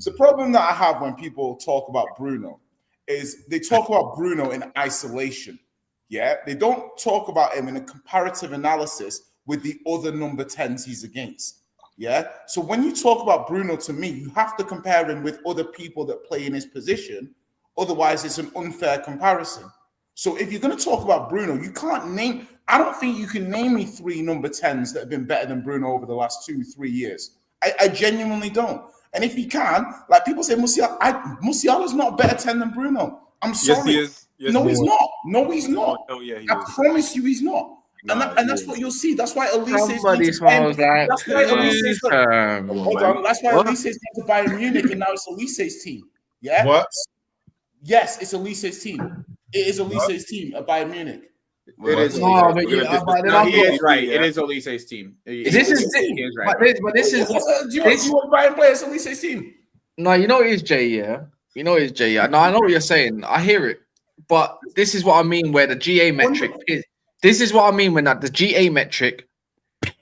the problem that I have when people talk about Bruno is they talk about Bruno in isolation, yeah. They don't talk about him in a comparative analysis with the other number 10s he's against, yeah. So when you talk about Bruno, to me, you have to compare him with other people that play in his position. Otherwise, it's an unfair comparison. So if you're going to talk about Bruno, you can't name. I don't think you can name me 3 number 10s that have been better than Bruno over the last 2-3 years. I genuinely don't. And if you can, like people say, Musiala's not a better 10 than Bruno. I'm sorry. Yes, he is. Yes, no, he he's is. not. No, he's not. Oh, yeah, he I is. promise you, he's not. Nah, And that's what you'll see. That's why Elise Somebody smells like That's why Elise hold on. That's why Elise is going to Bayern Munich, and now it's Elise's team. Yeah. What? Yes, it's Elise's team. It is Elise's team at Bayern Munich. It is. No, but he is right. It is Elise's team. This is he is right. but this is Do you want Bayern players Elise's team? no. You know it is Jay. Yeah. You know it is Jay. Yeah. No, I know what you're saying. I hear it. But this is what I mean. Where the GA metric. This is what I mean when the GA metric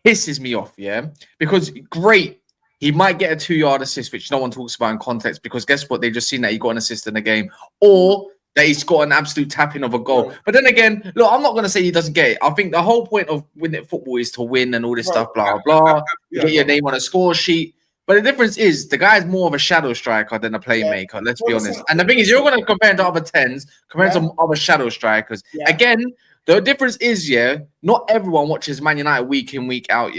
pisses me off. Yeah. Because great. He might get a 2-yard assist, which no one talks about in context, because guess what? They've just seen that he got an assist in the game, or that he's got an absolute tapping of a goal. But then again, look, I'm not going to say he doesn't get it. I think the whole point of winning football is to win and all this stuff, blah, blah. Get your name on a score sheet. But the difference is the guy's more of a shadow striker than a playmaker, let's be honest. And the thing is, you're going to compare him to other 10s, compare him to other shadow strikers. Again, the difference is, not everyone watches Man United week in, week out,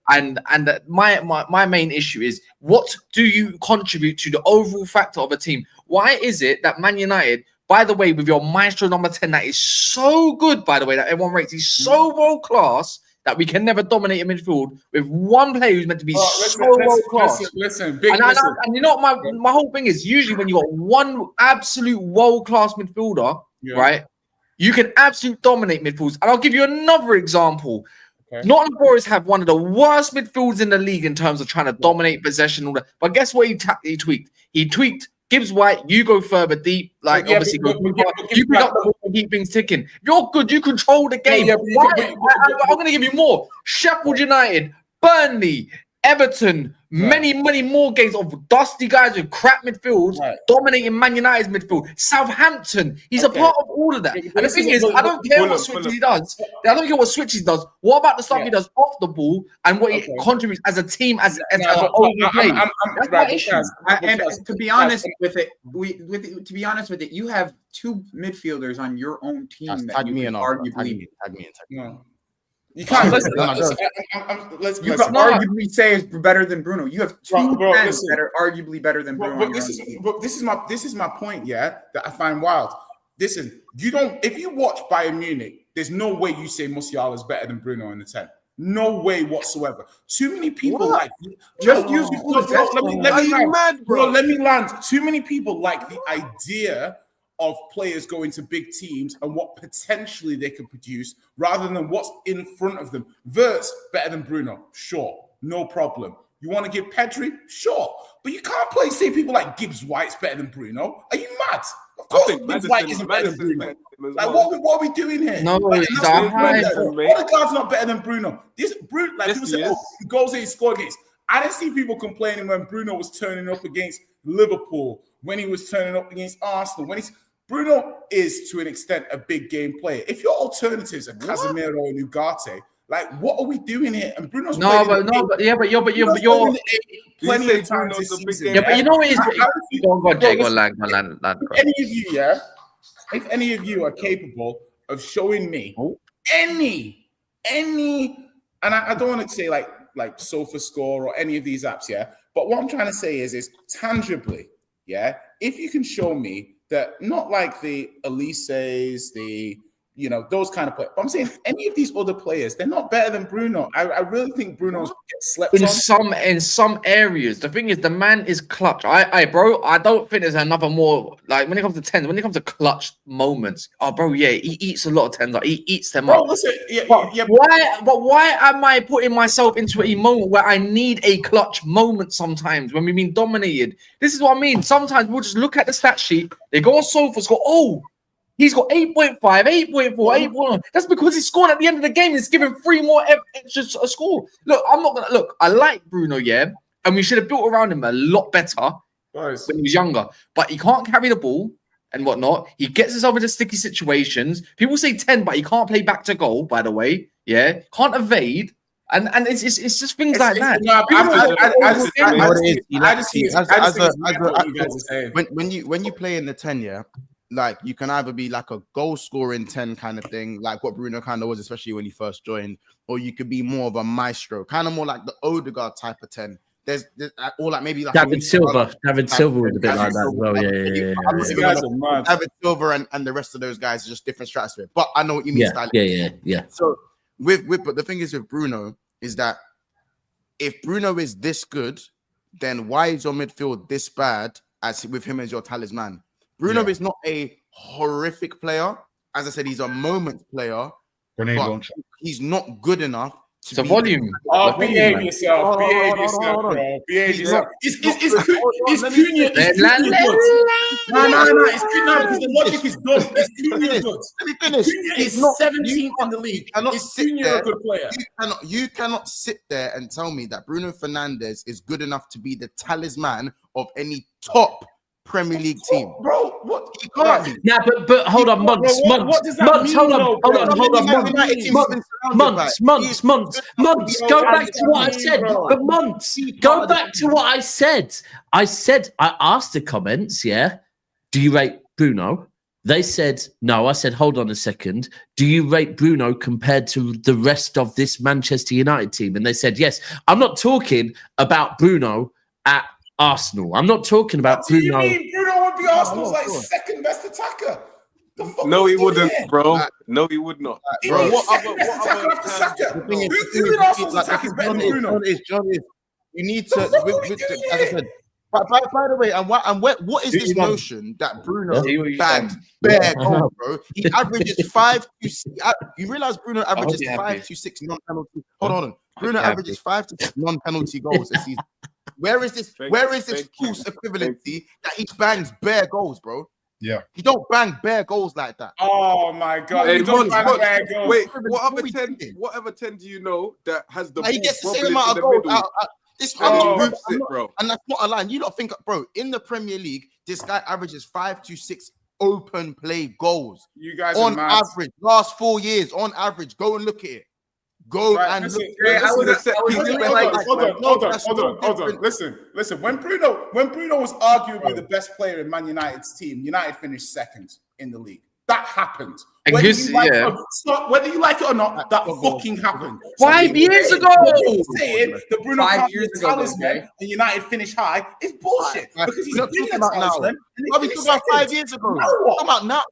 And my main issue is, what do you contribute to the overall factor of a team? Why is it that Man United, by the way, with your maestro number 10, that is so good, by the way, that everyone rates, he's so world class that we can never dominate a midfield with one player who's meant to be world class. Listen, and you know what my whole thing is, usually when you got one absolute world class midfielder, right, you can absolutely dominate midfields. And I'll give you another example. Nottingham Forest have one of the worst midfields in the league in terms of trying to dominate possession. And all that. But guess what he tweaked? He tweaked Gibbs White, you go further deep. Obviously, you pick up the ball and keep things ticking. If you're good, you control the game. I'm going to give you more. Sheffield United, Burnley, Everton, many more games of dusty guys with crap midfields dominating Man United's midfield. Southampton, he's a part of all of that. And the thing is, I don't care what switches he does. I don't care what switches he does. What about the stuff he does off the ball and what he contributes as a team, as an overall play? That's my issue. And to be honest with it, you have 2 midfielders on your own team that you can arguably. You can't listen. You can arguably say is better than Bruno. You have 2 men that are arguably better than Bruno. But this is my point, that I find wild. Listen, you don't. If you watch Bayern Munich, there's no way you say Musiala is better than Bruno in the 10. No way whatsoever. Too many people like just use. Let me land. Too many people like the idea of players going to big teams and what potentially they could produce rather than what's in front of them. Verts better than Bruno, sure, no problem. You want to give Pedri, sure, but you can't say people like Gibbs White's better than Bruno. Are you mad? Of course, Gibbs White isn't better than Bruno. Like, what are we doing here? No, he's a high. Odegaard's not better than Bruno. This Bruno, people say, the goals that he scored against. I didn't see people complaining when Bruno was turning up against Liverpool, when he was turning up against Arsenal, Bruno is, to an extent, a big game player. If your alternatives are Casemiro and Ugarte, what are we doing here? And Bruno's you're plenty of times this season. Yeah, but you know what is? If any of you are capable of showing me any, and I don't want to say like SofaScore or any of these apps, but what I'm trying to say is tangibly, if you can show me that, not like the Elise's, the You know, those kind of players. But I'm saying any of these other players, they're not better than Bruno. I really think Bruno's slept in on. in some areas. The thing is, the man is clutch. I don't think there's another more like when it comes to tens. When it comes to clutch moments, bro, yeah, he eats a lot of tens. Like, he eats them up. Listen, Why am I putting myself into a moment where I need a clutch moment sometimes when we've been dominated? This is what I mean. Sometimes we'll just look at the stat sheet. They go on Sofas, go, oh. He's got 8.5, 8.4, 8.1. That's because he scored at the end of the game. He's given 3 more extra a score. Look, I'm not gonna look. I like Bruno, yeah, and we should have built around him a lot better when he was younger. But he can't carry the ball and whatnot. He gets himself into sticky situations. People say 10, but he can't play back to goal. By the way, yeah, can't evade. And it's just things like that. When you play in the 10, yeah. Like you can either be like a goal scoring 10 kind of thing, like what Bruno kind of was, especially when he first joined, or you could be more of a maestro, kind of more like the Odegaard type of 10. There's or like maybe like David Silva. David Silva was a bit like that as well. Yeah. David Silva and the rest of those guys are just different stratosphere. But I know what you mean. Yeah. So but the thing is with Bruno is that if Bruno is this good, then why is your midfield this bad as with him as your talisman? Bruno is not a horrific player. As I said, he's a moment player. But he's not good enough to be volume. Behave yourself. Behave yourself, bro. Behave yourself. It's Cunha. No. It's Cunha because the logic is good. It's Cunha good. Let me finish. Cunha is 17th in the league. Is Cunha a good player? You cannot sit there and tell me that Bruno Fernandes is good enough to be the talisman of any top Premier League team, bro. What? He can't be. Yeah, but hold on, months. What does that mean? Hold on. Months. Go back to what I said. But months. Go back to what I said. I asked the comments. Yeah. Do you rate Bruno? They said no. I said, hold on a second. Do you rate Bruno compared to the rest of this Manchester United team? And they said yes. I'm not talking about Bruno at Arsenal. I'm not talking about Bruno. You mean Bruno would be Arsenal's second best attacker? No, he wouldn't, bro. No, he would not. Bro, what other after Saka? Who in Arsenal's attack is better than Bruno? John is. You need to. As I said. By the way, what is this notion that Bruno bangs bare goals, bro? He averages 5 to 6. You realize Bruno averages 5 to 6 non-penalty. Hold on. Bruno averages 5 to 6 non-penalty goals this season. Where is this false equivalency that he bangs bare goals, bro? Yeah. You don't bang bare goals like that. Oh my god. Hey, bare goals. Wait, what other 10 do you know that has the ball? He gets the same amount of goals. Bro. And that's not a line. You don't think, bro, in the Premier League, this guy averages 5 to 6 open play goals. You guys on average, last 4 years, on average. Go and look at it. Hold on. Listen. When Bruno was arguably the best player in Man United's team, United finished second in the league. That happened. Whether you like it or not, that fucking happened. 5 years ago. Saying that Bruno 5 years ago and United finish high is bullshit because he's been a talisman. Are we talking about 5 years ago? We're talking about now.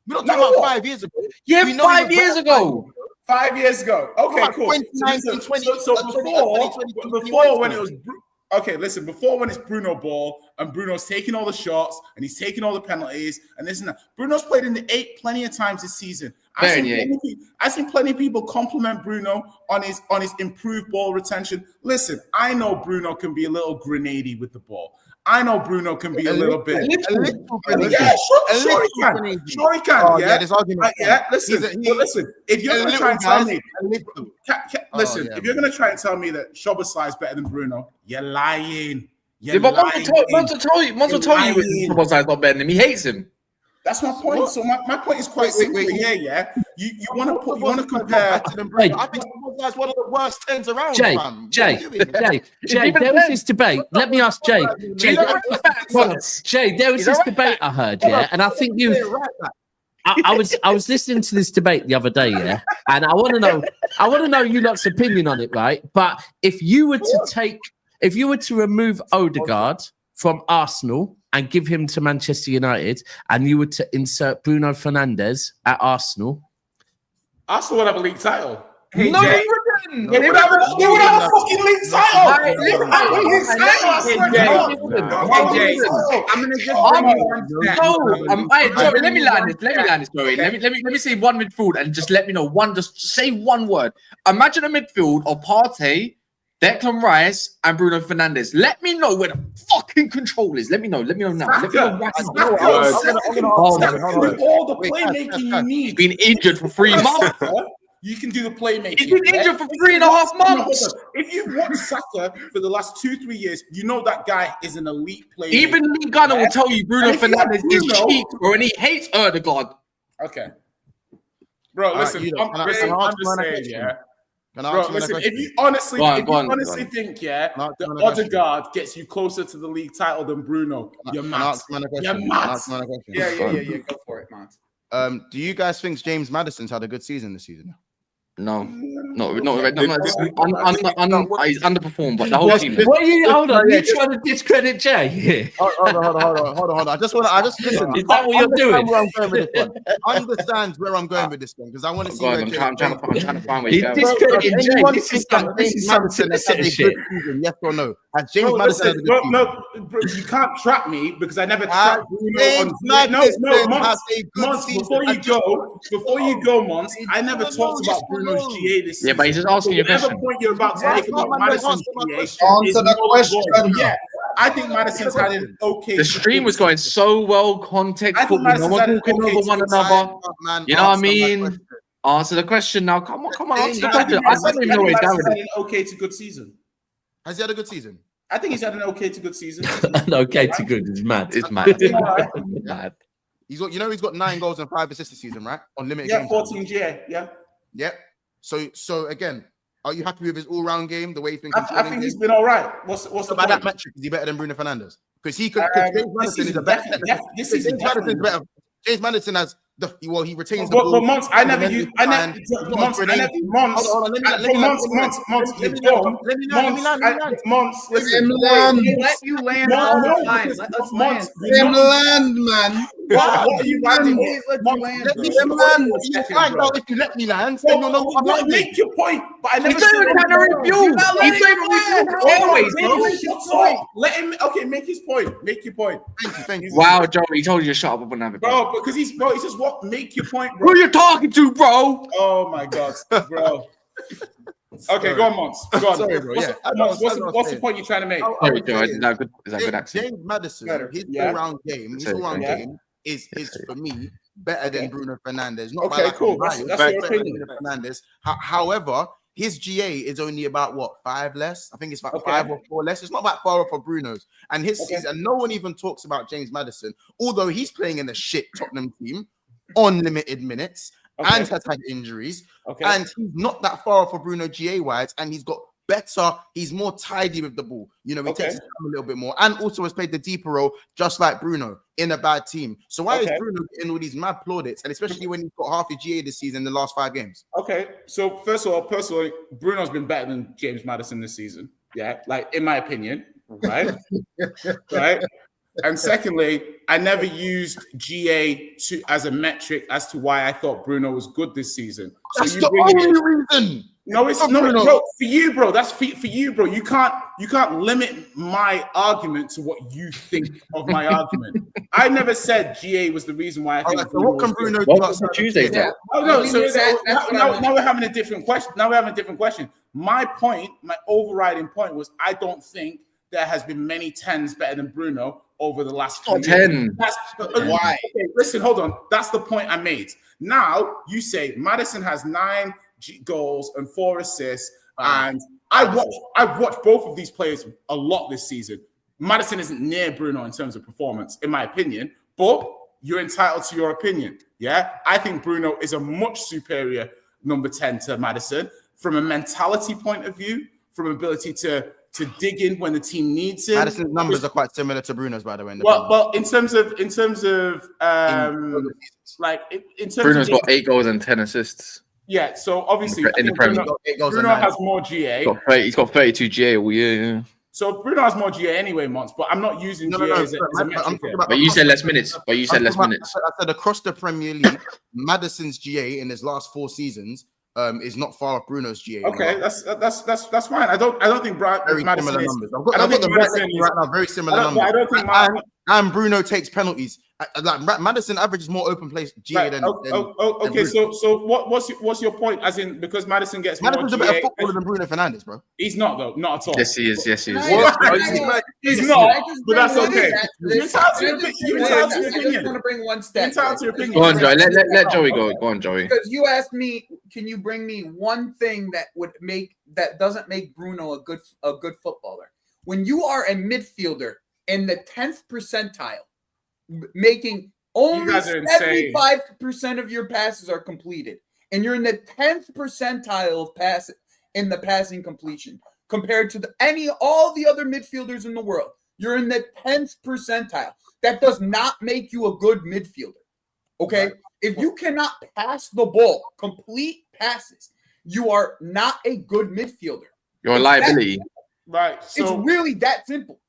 We're not talking about 5 years ago. Yeah, 5 years ago. 5 years ago. Okay, cool. 2019, 2020. So before when it was before when it's Bruno ball and Bruno's taking all the shots and he's taking all the penalties and this and that. Bruno's played in the 8 plenty of times this season. I've seen plenty of people compliment Bruno on his improved ball retention. Listen, I know Bruno can be a little grenadey with the ball. I know Bruno can be a little bit. Sure he can. This argument. Listen. If you're going to try and tell me, if you're going to try and tell me that Szoboszlai is better than Bruno, you're lying. But Monzo tell you Szoboszlai's not better than him. He hates him. That's my point. What? So my point is quite simple. Yeah. You want to compare. I think that's one of the worst 10s around. Jay, there was this debate. Let me ask Jay. Jay, there was this debate I heard, and I think you. I was listening to this debate the other day, and I want to know you lot's opinion on it, right? But if you were to remove Odegaard from Arsenal and give him to Manchester United, and you were to insert Bruno Fernandes at Arsenal, Arsenal would have a league title. Hey, No, Jay. They would have a fucking league title. They would have a league title. I swear to God. Hey, Jay, I'm gonna just bring you one stat. Hey, Joey, let me land this, Joey. Let me say one midfield and just let me know just say one word. Imagine a midfield of Partey, Declan Rice, and Bruno Fernandes. Let me know where the fucking control is. Let me know now. Let me know right now. With all the playmaking you need. He's been injured for 3 months. You can do the playmaking. He's been injured for 3.5 months. If you've watched Saka for the last 2-3 years, you know that guy is an elite player. Even Lee Gunner will tell you Bruno Fernandes is cheap, bro, and he hates Erdegaard. Okay. Bro, listen, I'm just saying, yeah. Bro, listen, if you honestly think, yeah, that Odegaard gets you closer to the league title than Bruno, you're mad. You're mad. Yeah. Go for it, man. Do you guys think James Maddison's had a good season this season? No. He's underperformed, but the whole team. Hold on, you trying to discredit Jay? Hold on. I just listen. Is that what you're doing? Understand where I'm going with this one because I want to see. I'm trying to find where He's you're going. discrediting Jay. Anyone This is think some Maddison has had a good shit. season? Yes or no? Has James Bro, Maddison had a good season? bro, you can't trap me because I never trapped Bruno James on. Maddison Months, has a good Months, season. before you go, Months, I never talked about Bruno's GA this season. Yeah, but he's just asking you a Whatever question. point you're about to make about Maddison's GA is Answer the no question. voice. Yeah, I think Maddison's had an okay. The stream was going so well, context, I think football, no one Maddison's had talking an over one okay another. You know what I mean? Answer the question now. Come on, answer the question. I don't even know where he's going with had it. an okay to good season. Has he had a good season? I think he's had an okay to good season. Okay, too good. It's mad. It's mad. Alright. Mad. He's got 9 goals and 5 assists this season, right? On limited Yeah, game 14 GA. Yeah, Yep. So again, are you happy with his all-round game? The way he's been I controlling think he's games? been all right. What's the By that point? metric, is he better than Bruno Fernandes? Because he could. This James Maddison is season, a better. this season, James Maddison is definitely. better. James Maddison has he retains the But ball. Months, I never fundamentally used. I fine. never. He's not a Months, I grenade. never. Months. Hold on, let me Months. Let me land. Months. Listen. Let you land all the time. Let us land. land, man. What are you landing? Please let you land, Let bro. me land. You find out if you let me land, then you'll know what I'm landing. Make your point, but I never He's not even trying to review. He's not even reviewing always, bro. Make your talk. Let him. Okay, make his point. Make your point, Thank you. Wow, Joe, he told you to shut up and have it. bro. Because he's just what. Make your point, Who bro. are you talking to, bro? Oh my god, bro. Okay, go on, Monts. Go on. Sorry, bro. What's Yeah, what's the point you're trying to make? Sorry, Joe. Is that a good accent? James Maddison, his Yeah. all-round game, is for me better than Bruno Fernandes. Not Okay, by like cool. a mile, That's but your better than opinion. Bruno Fernandes. However, his GA is only about 5 less. I think it's about 5 or 4 less. It's not that far off of Bruno's. And his season, no one even talks about James Maddison, although he's playing in a shit Tottenham team on limited minutes and has had injuries. And he's not that far off of Bruno GA wise, and he's got better. He's more tidy with the ball. You know, he takes his time a little bit more, and also has played the deeper role, just like Bruno in a bad team. So why is Bruno getting all these mad plaudits, and especially when he's got half his GA this season in the last 5 games? Okay, so first of all, personally, Bruno's been better than James Maddison this season. Yeah, like in my opinion, right? Right. And secondly, I never used GA as a metric as to why I thought Bruno was good this season. So That's the only reason. No, it's no, bro. For you, bro. That's for you, bro. You can't limit my argument to what you think of my argument. I never said GA was the reason why I think. So what can Bruno do? What's the Tuesday? Yeah. Oh no! So That's now we're having a different question. Now we're having a different question. My point, my overriding point was, I don't think there has been many 10s better than Bruno over the last 2 years. 10. That's why. Okay, listen, hold on. That's the point I made. Now you say Maddison has 9 goals and 4 assists, and I've watched both of these players a lot this season. Maddison isn't near Bruno in terms of performance, in my opinion, but you're entitled to your opinion. Yeah, I think Bruno is a much superior number 10 to Maddison from a mentality point of view, from ability to dig in when the team needs it. Maddison's numbers are quite similar to Bruno's, by the way. Well, in terms of Bruno's got 8 goals and 10 assists. Yeah, so obviously In the Premier Bruno has more GA. He's got 32 GA all year. Yeah. So Bruno has more GA anyway, Mons, but I'm not using GA as a metric here. But you said less minutes. But you said less minutes. I said across the Premier League, Maddison's GA in his last 4 seasons is not far off Bruno's GA. Okay, that's fine. I don't think very Maddison similar is. numbers. I don't think Maddison is right now. Very similar numbers. I don't think and Bruno takes penalties. Like Maddison averages more open plays GA than. Okay, so what's your point? As in, because Maddison gets Maddison's more a better GA, footballer than Bruno Fernandes, bro. He's not though, not at all. Yes, he is. Yes, he is. He's not, but that's okay. You entitled to your opinion. I just want to bring one stat. Go on, Joey. Let Joey go. Go on, Joey. Because you asked me, can you bring me one thing that doesn't make Bruno a good footballer? When you are a midfielder in the 10th percentile, making only 75% of your passes are completed, and you're in the 10th percentile of the passing completion compared to all the other midfielders in the world. You're in the 10th percentile. That does not make you a good midfielder. Okay? Right. If you cannot pass the ball, complete passes, you are not a good midfielder. You're a liability. Right. So, it's really that simple.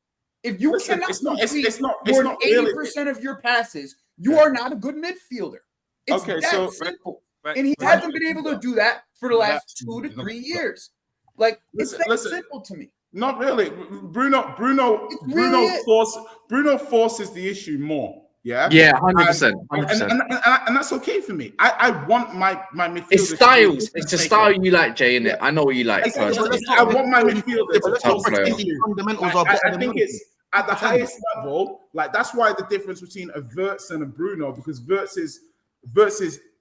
If you cannot complete more than 80% of your passes, you are not a good midfielder. It's that simple. And he hasn't been able to do that for the last 2 to 3 years. Like, it's that simple to me. Not really. Bruno forces the issue more. Yeah. Yeah, 100%. And that's okay for me. I want my midfielder. It's styles. It's a style you like, Jay, innit? I know what you like. I want my midfielder to fundamentals are better. I think it's at the highest level. Like, that's why the difference between a Wirtz and a Bruno, because Wirtz is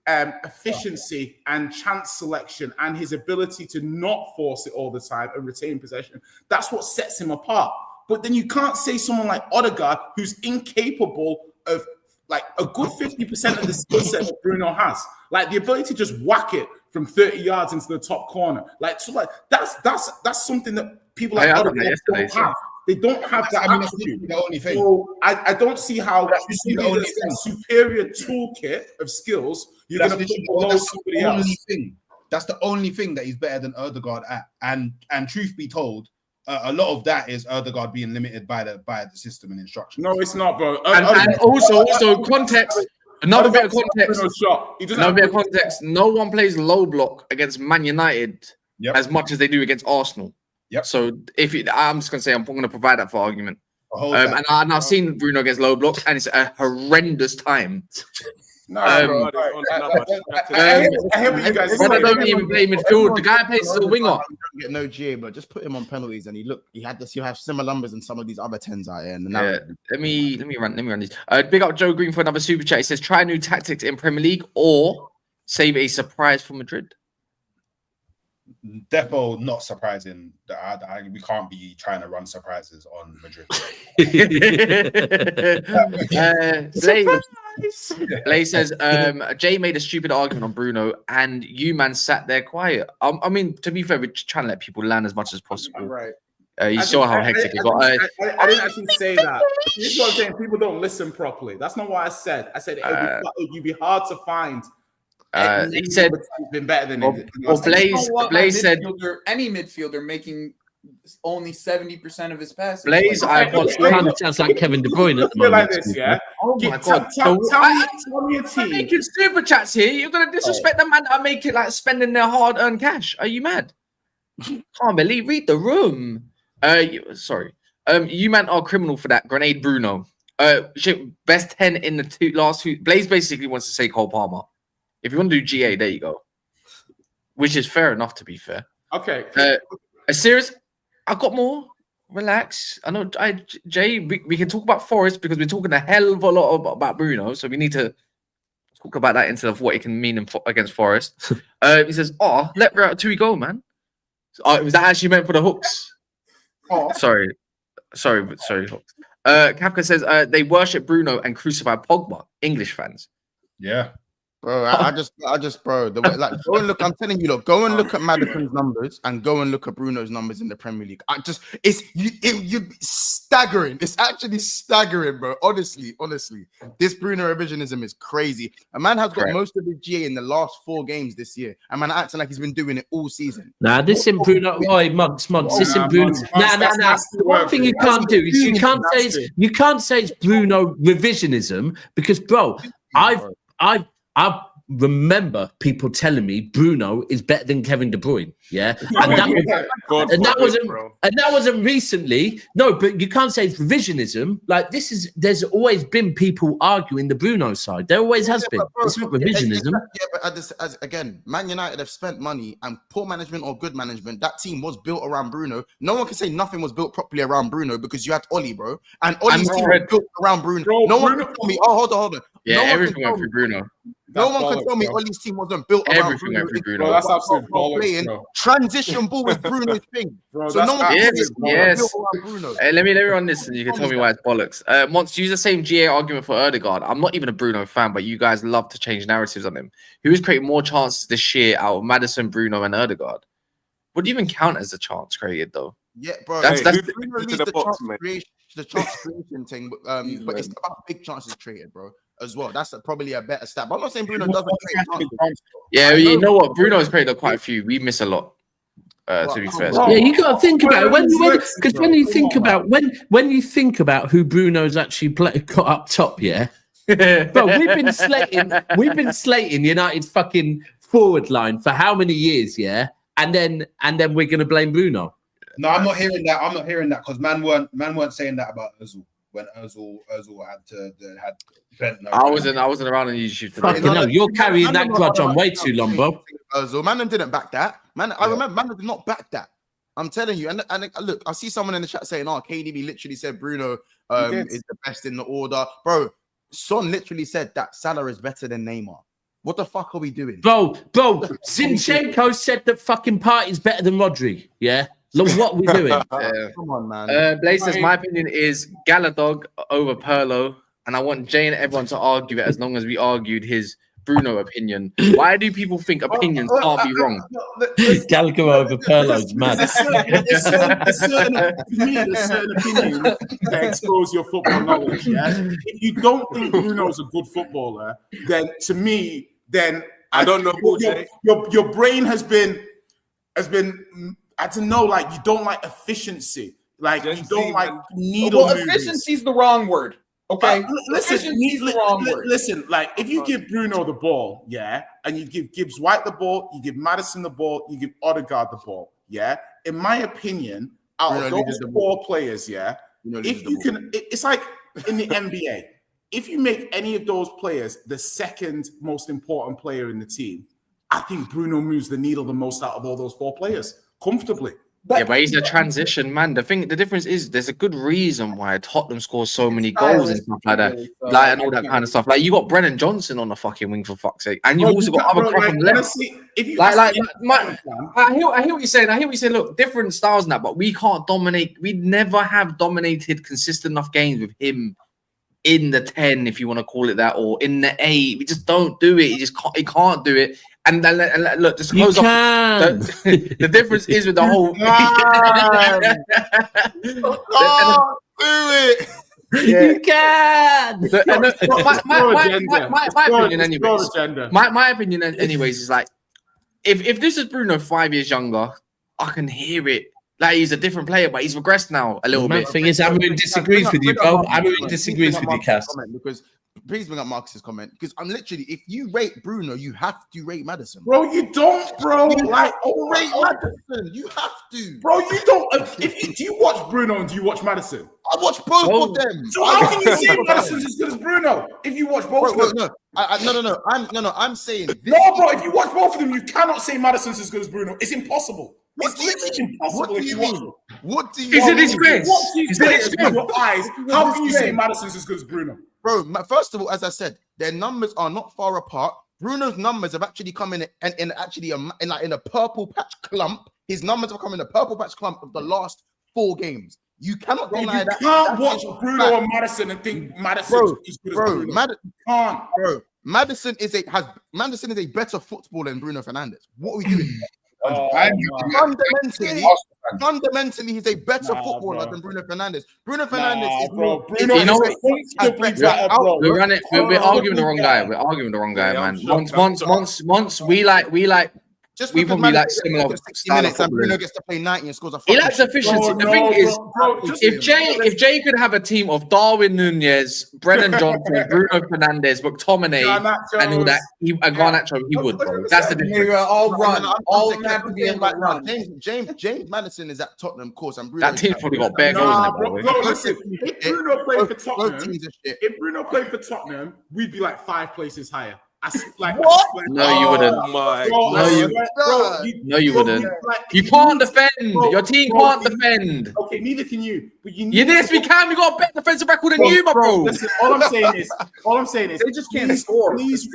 efficiency and chance selection and his ability to not force it all the time and retain possession. That's what sets him apart. But then you can't say someone like Odegaard, who's incapable of like a good 50% of the skill set that Bruno has, like the ability to just whack it from 30 yards into the top corner. Like, so like that's something that people like Odegaard don't have. They don't have that. I mean, that's the only thing. So I don't see how a superior toolkit of skills you're going to put below somebody else. That's the only thing that he's better than Odegaard at. And truth be told, a lot of that is Odegaard being limited by the system and instructions. No, it's not, bro. And also context. Another bit of context. Another bit of context. No one plays low block against Man United as much as they do against Arsenal. Yep. So I'm just gonna say I'm going to provide that for argument. And I've seen Bruno against low blocks, and it's a horrendous time. No, I hear what you guys are saying. Don't even play midfield. The guy plays as a winger. Don't get no GA, but just put him on penalties, and he had this. You have similar numbers in some of these other 10s out here. And let me run these. Big up Joe Green for another super chat. He says try new tactics in Premier League or save a surprise for Madrid. Defo not surprising that we can't be trying to run surprises on Madrid. Blaze says Jay made a stupid argument on Bruno and you man sat there quiet. I mean, to be fair, we're trying to let people land as much as possible. Right. You saw how hectic it got. I didn't actually say that. This is what I'm saying. People don't listen properly. That's not what I said. I said it'd be hard to find. He said it's been better than Blaze said any midfielder making only 70% of his passes. Blaze, sounds like Kevin De Bruyne at the moment. Like this, yeah. Oh my god! Tell me a team. Making super chats here. You're gonna disrespect the man that are making like spending their hard-earned cash. Are you mad? Can't believe. Read the room. Sorry. You man are criminal for that. Grenade Bruno. Best 10 in the last two. Blaze basically wants to say Cole Palmer. If you want to do GA, there you go. Which is fair enough, to be fair. Okay. A serious. I got more. Relax. I know, Jay. We can talk about Forest because we're talking a hell of a lot about Bruno, so we need to talk about that instead of what it can mean against Forest. He says, "Oh, let Route 2 go, man." Was that actually meant for the hooks? Oh, sorry, hooks. Kafka says they worship Bruno and crucify Pogba. English fans. Yeah. Bro, I just, bro, the way, like, go and look. I'm telling you, look, go and look at Maddison's numbers and go and look at Bruno's numbers in the Premier League. It's staggering. It's actually staggering, bro. Honestly, this Bruno revisionism is crazy. A man has got most of the GA in the last 4 games this year. A man acting like he's been doing it all season. Nah, this in Bruno. Oh, mugs. This in Bruno. Nah. One thing you can't do is you can't say it's Bruno revisionism because, bro, I remember people telling me Bruno is better than Kevin De Bruyne. Yeah, and that wasn't recently. No, but you can't say it's revisionism. Like there's always been people arguing the Bruno side. There always has been. It's not revisionism. But again, Man United have spent money and poor management or good management. That team was built around Bruno. No one can say nothing was built properly around Bruno because you had Oli, bro, and Oli's team was built around Bruno. No one can tell me. Oh, hold on. Yeah, everything went through Bruno. No one can tell me Oli's team wasn't built around Bruno. Bro, that's absolute bollocks, bro. Transition ball with Bruno's thing. Bro, so no one can yes. Bruno. Let me run this and you can tell me why it's bollocks. Once use the same GA argument for Ødegaard. I'm not even a Bruno fan, but you guys love to change narratives on him. Who's creating more chances this year out of Maddison, Bruno, and Ødegaard? Would you even count as a chance created though? Yeah, bro. That's Bruno leads the chance creation thing, but it's about big chances created, bro. As well, that's probably a better stat. But I'm not saying Bruno doesn't create chances. Yeah, you know what? Bruno's created quite a few. We miss a lot. To be fair, yeah, you got to think about it when you think about who Bruno's actually got up top, yeah. But we've been slating United's fucking forward line for how many years, yeah? And then we're gonna blame Bruno. No, I'm not hearing that. Because man weren't saying that about Özil when Özil had. I wasn't around on YouTube today. Fucking hell, you're carrying that grudge on way too long, bro. Man didn't back that. Man, I remember Man did not back that. I'm telling you. And look, I see someone in the chat saying, "Oh, KDB literally said Bruno is the best in the order." Bro, Son literally said that Salah is better than Neymar. What the fuck are we doing? Bro, Zinchenko said that fucking Partey's better than Rodri. Yeah. Look, what are we doing? Come on, man. Blaze says, my opinion is Galadog over Perlo. And I want Jay and everyone to argue it as long as we argued his Bruno opinion. Why do people think opinions can't be wrong? Gallagher over Perlo's mad. There's certain opinions that expose your football knowledge. Yeah? If you don't think Bruno's a good footballer, then to me, I don't know. Your brain has been. I don't know. Like you don't like efficiency. Like you don't like needle movements. Efficiency's the wrong word. Okay, listen. Like if you give Bruno the ball, yeah, and you give Gibbs White the ball, you give Maddison the ball, you give Ødegaard the ball, yeah. In my opinion, out of those 4 players, yeah, if you can, it's like in the NBA. If you make any of those players the second most important player in the team, I think Bruno moves the needle the most out of all those 4 players comfortably. But he's a transition man. The difference is there's a good reason why Tottenham scores so many goals and stuff like that, like and all that kind of stuff. Like you got Brennan Johnson on the fucking wing for fuck's sake, and you've also got other crap on left. I hear what you're saying. Look, different styles and that, but we can't dominate. We never have dominated consistent enough games with him in the 10, if you want to call it that, or in the 8. We just don't do it. He can't do it. And then look, just close off. The difference is with the whole. Do it. Yeah. You can. My opinion, anyways, is like if this is Bruno 5 years younger, I can hear it. Like he's a different player, but he's regressed now a little bit. The thing is, Amarin disagrees with you, bro. Amarin disagrees with you, Cass. Because please bring up Marcus's comment. Because I'm literally, if you rate Bruno, you have to rate Maddison. Bro, you don't, bro. Like, rate Maddison. You have to. Bro, you don't. Do you watch Bruno and do you watch Maddison? I watch both of them. So how can you say Maddison's as good as Bruno if you watch both of them? No. I'm saying this. No, bro. If you watch both of them, you cannot say Maddison's as good as Bruno. It's impossible. It's literally impossible. What do you mean? What do you mean? Is it disgrace? Is it disgrace? Your eyes. How can you say Maddison's as good as Bruno? Bro, first of all, as I said, their numbers are not far apart. Bruno's numbers have actually come in a purple patch clump. His numbers have come in a purple patch clump of the last 4 games. You cannot deny that. You can't watch Bruno and Maddison and think Maddison is good as Bruno. Can't. Bro, Madison is a better footballer than Bruno Fernandes. What are we doing? Fundamentally, he's a better footballer than Bruno Fernandes. Bruno Fernandes is more. Bruno is better, bro. We're arguing the wrong guy. We're arguing the wrong guy, man. Once we like. Just we because probably like Madison similar gets 60 style of minutes and footballers. Bruno gets to play 90 and scores a He fucking lacks efficiency. The thing is, if Jay could have a team of Darwin Núñez, Brennan Johnson, Bruno Fernandes, McTominay, and all that, Garnacho, he would, bro. That's the difference. All run. All of them have to be in the run. James Madison is at Tottenham, of course, and Bruno. That team's probably got bare goals in it, bro. No, listen. If Bruno played for Tottenham, we'd be like 5 places higher. What? No, you wouldn't. No, you wouldn't. You can't defend. Your team can't defend. Okay, neither can you. But you we can. We got a better defensive record than you, bro. Listen, all I'm saying is, they just can't score. Please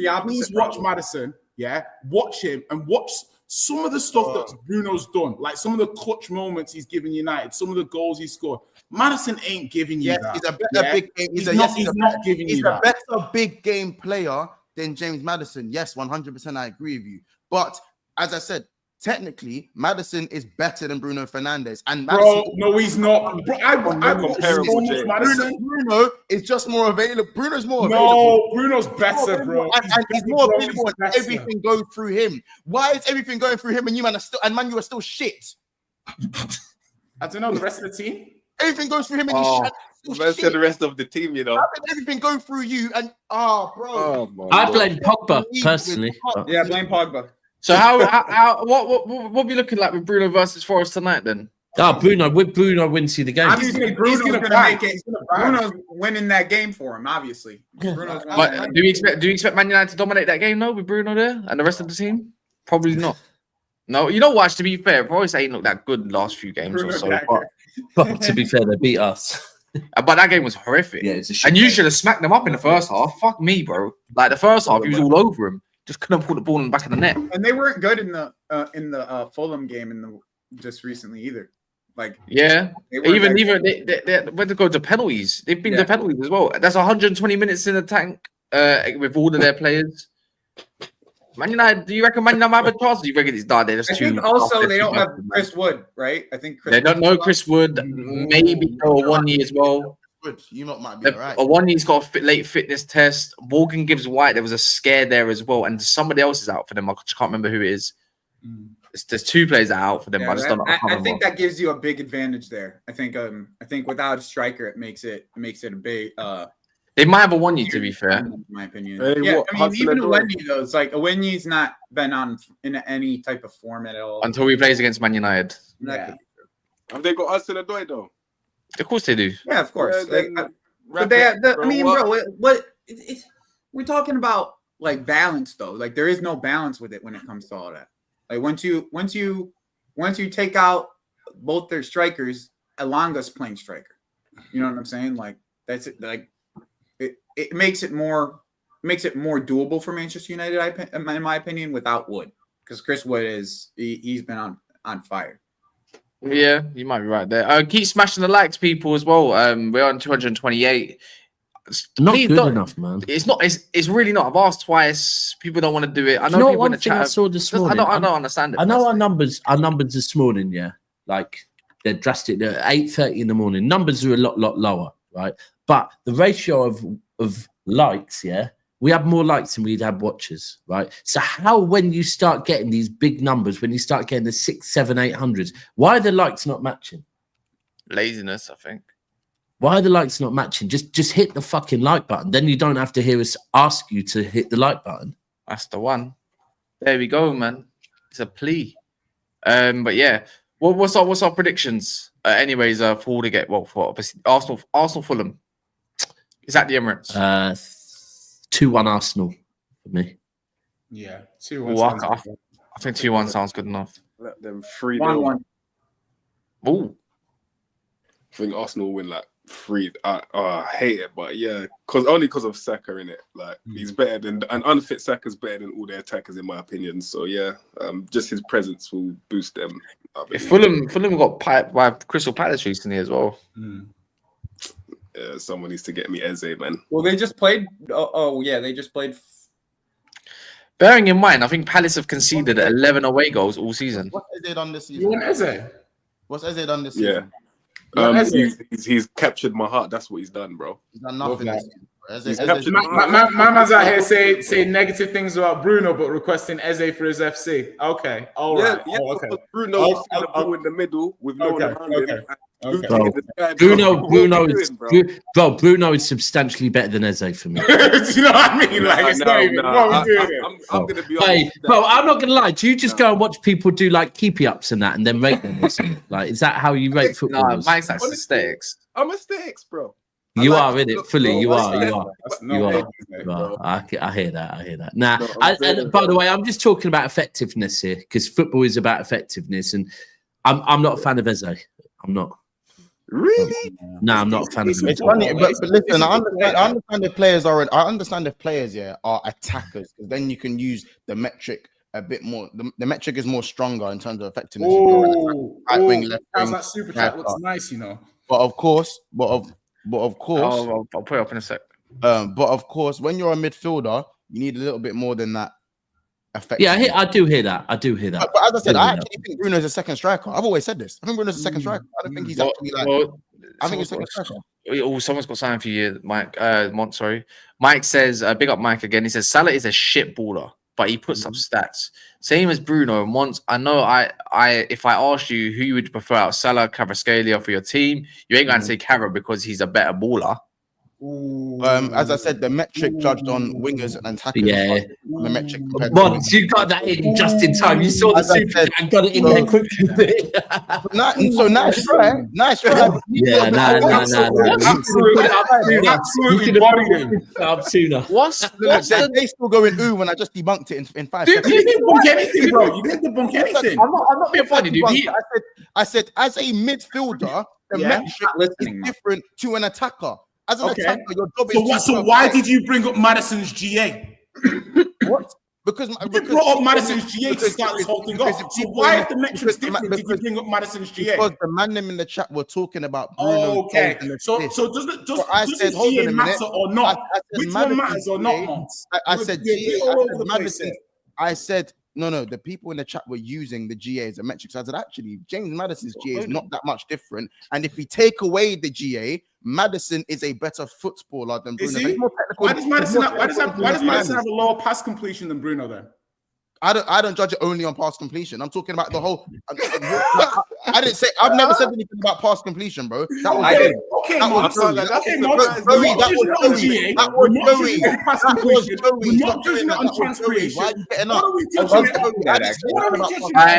watch Madison. Yeah, watch him and watch some of the stuff that Bruno's done, like some of the clutch moments he's given United, some of the goals he scored. Madison ain't giving you that. He's a better big game. He's not giving you that. He's a better big game player than James Madison. Yes, 100%. I agree with you. But as I said, technically, Madison is better than Bruno Fernandes. And Madison, no, he's not. Bro, Bruno is just more available. Bruno's more available. No, Bruno's better, bro. And he's more available. And everything goes through him. Why is everything going through him and you are still shit? I don't know. The rest of the team. Everything goes through him and he's shit. Versus the rest of the team, you know. How did everything go through you? And bro, I blame Pogba personally. Yeah, blame Pogba. So what be looking like with Bruno versus Forest tonight then? Bruno wins you the game. Obviously, Bruno's going to make it. Bruno's winning that game for him. Obviously, but do you expect Man United to dominate that game though with Bruno there and the rest of the team? Probably not. No, you know what? To be fair, Forest ain't looked that good last few games or so. But to be fair, they beat us. But that game was horrific. Yeah, and you should have smacked them up in the first half. Fuck me, bro. Like the first half, he was all over him. Just couldn't put the ball in the back of the net. And they weren't good in the Fulham game just recently either. Like they went to go to penalties. They've been to penalties as well. That's 120 minutes in the tank with all of their players. Man United, do you reckon Man United might have a chance? Or do you reckon it's done? They're just they don't have Chris Wood, right? I think they don't know Chris Wood. Maybe or 1 year as well. You lot might be right. Or 1 year's got a late fitness test. Morgan Gibbs White, there was a scare there as well, and somebody else is out for them. I can't remember who it is. There's 2 players out for them. Yeah, I just don't know. I think that gives you a big advantage there. I think without a striker, it makes it a big. They might have a 1 year, to be fair. In my opinion. Even Awenyi though, it's like Awenyi's not been in any type of form at all until he plays against Man United. Yeah. Have they got Haaland-Out though? Of course they do. Yeah, of course. We're talking about like balance though. Like there is no balance with it when it comes to all that. Like once you take out both their strikers, Elanga's playing striker. You know what I'm saying? Like that's it. Like it makes it more doable for Manchester United, in my opinion, without Wood, because Chris Wood he's been on fire. Yeah, you might be right there. Keep smashing the likes, people, as well. We're on 228. Not good enough, man. It's not. It's really not. I've asked twice. People don't want to do it. I know. People one thing I saw this morning. I don't understand it. I know our numbers this morning. Yeah, like they're drastic. They're 8:30 in the morning. Numbers are a lot lower, right? But the ratio of likes, yeah, we have more likes than we'd have watchers, right? So how, when you start getting these big numbers, when you start getting the 600, 700, 800s, why are the likes not matching? Laziness, I think. Why are the likes not matching? Just hit the fucking like button. Then you don't have to hear us ask you to hit the like button. That's the one. There we go, man. It's a plea. But yeah, what's our predictions? Anyways, for Arsenal Fulham. Is that the Emirates? 2-1 Arsenal for me. Yeah, 2-1. I think 2-1 sounds good enough. Let them 3-0. Ooh. I think Arsenal will win like 3. I hate it, but yeah, because of Saka in it. Like he's better than an unfit Saka's better than all their attackers in my opinion. So yeah, just his presence will boost them. If Fulham got piped by Crystal Palace recently as well. Someone needs to get me Eze, man. Well, they just played. They just played Bearing in mind, I think Palace have conceded 11 away goals all season. What's Eze done this You season? want Eze? What's Eze done this Yeah. season? He's captured my heart. That's what he's done, bro. He's done nothing Love this season. He's captured My man's out here saying negative things about Bruno, but requesting Eze for his FC. Okay, all right. Yeah, Oh, okay. Bruno was the ball in the middle with no one around him. Bruno is substantially better than Eze for me. Do you know what I mean? Like, it's not even what we're doing here. I'm gonna be Hey, honest. bro, I'm not gonna lie. Do you just go and watch people do like keepy ups and that, and then rate them or something? Like, is that how you rate football? No, Mike's like aesthetics. I'm aesthetics, bro. You are in it fully. You are. That's no You way, are. mate. Well, I hear that. I hear that. Nah, No, and by the way, I'm just talking about effectiveness here because football is about effectiveness, and I'm not a fan of Eze. I'm not. Really? No, I'm not a fan of him. It's funny, but listen, I understand if players are. I understand if players, are attackers, because then you can use the metric a bit more. The metric is more stronger in terms of effectiveness. If you're an attacker, right wing, left wing. That super chat looks nice, you know. But of course, I'll put it up in a sec. but of course, when you're a midfielder, you need a little bit more than that. Effective. Yeah, I do hear that. I do hear that. But as I said, I actually think Bruno's a second striker. I've always said this. I think Bruno's a second striker. I don't think he's actually like. I think he's a second striker. Oh, someone's got something for you, Mike. Sorry. Mike says, big up Mike again. He says Salah is a shit baller, but he puts up stats. Same as Bruno. And once I know if I asked you who you would prefer out, Salah, Kvaratskhelia for your team, you ain't gonna say Kvarat because he's a better baller. As I said, the metric judged on wingers and attackers. Yeah. The metric. Once you got that in just in time. You saw the As I super said, and got it in there quickly. So nice try. Nice try. Yeah, Absolutely bodied him. Up sooner. They still going ooh when I just debunked it in 5 Dude, seconds. you didn't debunk anything, bro. You didn't debunk anything. I'm not being funny, dude. I said, as a midfielder, the metric is different to an attacker. As an attacker, your job is. So why did you bring up Madison's GA? What? Because You brought up Madison's GA to start this whole thing off. So why, if the metrics different, did you bring up Madison's GA? Because the man them in the chat were talking about Bruno. Okay. So does his GA matter or not? Which one matters or not? I said I said no. The people in the chat were using the GA as a metric. So I said actually, James Madison's GA is not that much different. And if we take away the GA, Madison is a better footballer than Bruno. Why does Madison have a lower pass completion than Bruno then? I don't judge it only on pass completion. I'm talking about the whole. I didn't say. I've never said anything about pass completion, bro. That was Joey. That was Joey. Why are you getting up?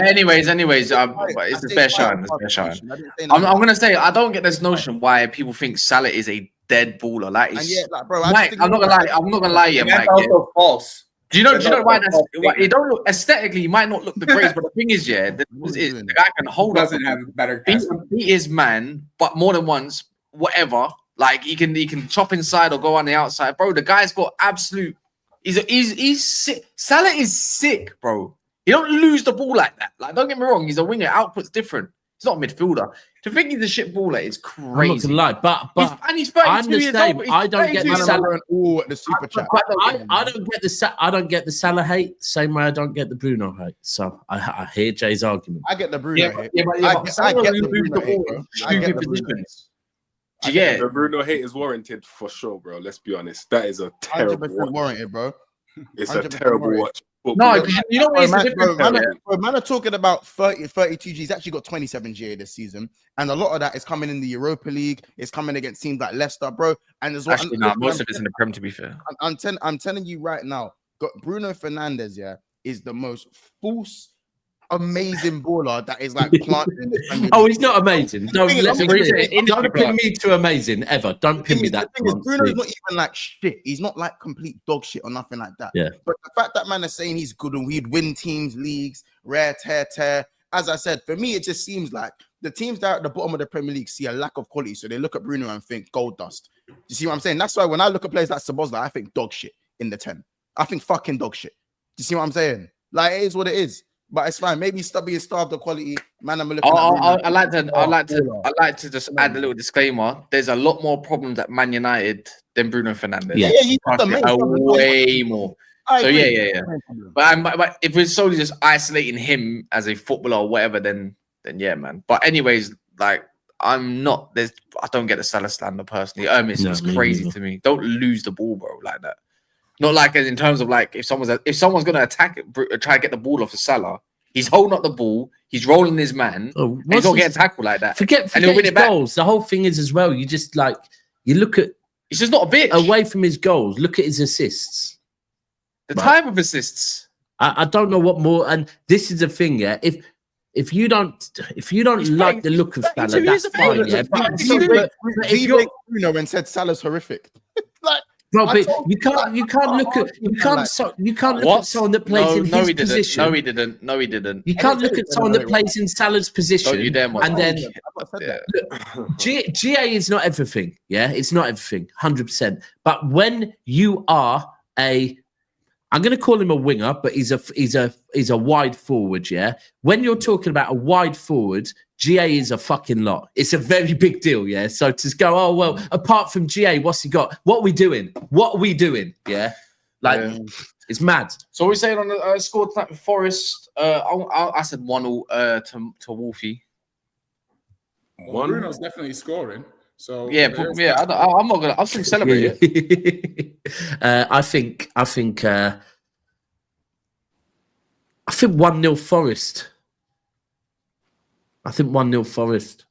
Anyways, it's a fair shine. I'm gonna say I don't get this notion why people think Salah is a dead baller. Like, Mike, I'm not gonna lie, yeah, Mike. That's also false. Do you know why that's why it don't look aesthetically? It might not look the greatest, but the thing is, the guy can hold up, Doesn't have a better. beat his man, but more than once, whatever. Like he can chop inside or go on the outside, bro. The guy's got absolute. He's sick. Salah is sick, bro. He don't lose the ball like that. Like, don't get me wrong, he's a winger. Output's different. He's not a midfielder. To think he's a shit baller is crazy. I'm not gonna lie, but he's 32 years old. I don't get the Salah. The super chat. I don't get the Salah hate. Same way I don't get the Bruno hate. So I hear Jay's argument. I get the Bruno hate. I get the Bruno hate. Stupid positions. Yeah, the Bruno hate is warranted for sure, bro. Let's be honest. That is a terrible watch. Warranted, bro. It's a terrible watch. No, you know what? Man are talking about 32 G. He's actually got 27 GA this season, and a lot of that is coming in the Europa League. It's coming against teams like Leicester, bro. And as well, actually, no, most of it's in the Prem. To be fair, I'm telling you right now, Bruno Fernandes, is the most false, amazing baller that is like planted in the Oh, he's not amazing. No, don't pin me to amazing ever. Don't pin me that. Bruno's not even like shit. He's not like complete dog shit or nothing like that. Yeah. But the fact that man is saying he's good and he'd win teams, leagues, rare tear. As I said, for me, it just seems like the teams that are at the bottom of the Premier League see a lack of quality, so they look at Bruno and think gold dust. You see what I'm saying? That's why when I look at players like Sabozla, I think dog shit in the 10. I think fucking dog shit. Do you see what I'm saying? Like, it is what it is. But it's fine. Maybe Stubby is starved of quality. Man, I'm looking. I like to just add a little disclaimer. There's a lot more problems at Man United than Bruno Fernandes. Yeah, he's the main problem. Way more. So yeah. But if we're solely just isolating him as a footballer or whatever, then yeah, man. But anyways, like I don't get the Salah slander personally. It's crazy to me. Don't lose the ball, bro, like that. Not like in terms of like if someone's gonna attack it, try to get the ball off of Salah, he's holding up the ball, he's rolling his man, and he's not getting tackled like that. Forget his goals. The whole thing is as well. You just like you look at. He's just not a bitch. Away from his goals, look at his assists. The type of assists. I don't know what more. And this is the thing, yeah. If you don't like the look of Salah, that's fine, yeah. But he played Bruno and said Salah's horrific. Like, bro, but you can't look at someone that plays in his position. No, he didn't. You can't look at someone that plays in Salah's position and then look, GA is not everything. Yeah, it's not everything, 100%. But when you are I'm going to call him a winger, but he's a wide forward. Yeah, when you're talking about a wide forward, GA is a fucking lot. It's a very big deal. Yeah, so to go, oh well, apart from GA, what's he got? What are we doing? Yeah, it's mad. So we're saying on the score tonight with Forest. I said 1-0 to Wolfie. Well, Bruno's definitely scoring. So yeah, I'm not gonna. I'll still celebrate it. I think 1-0 Forest. I think 1-0 Forest.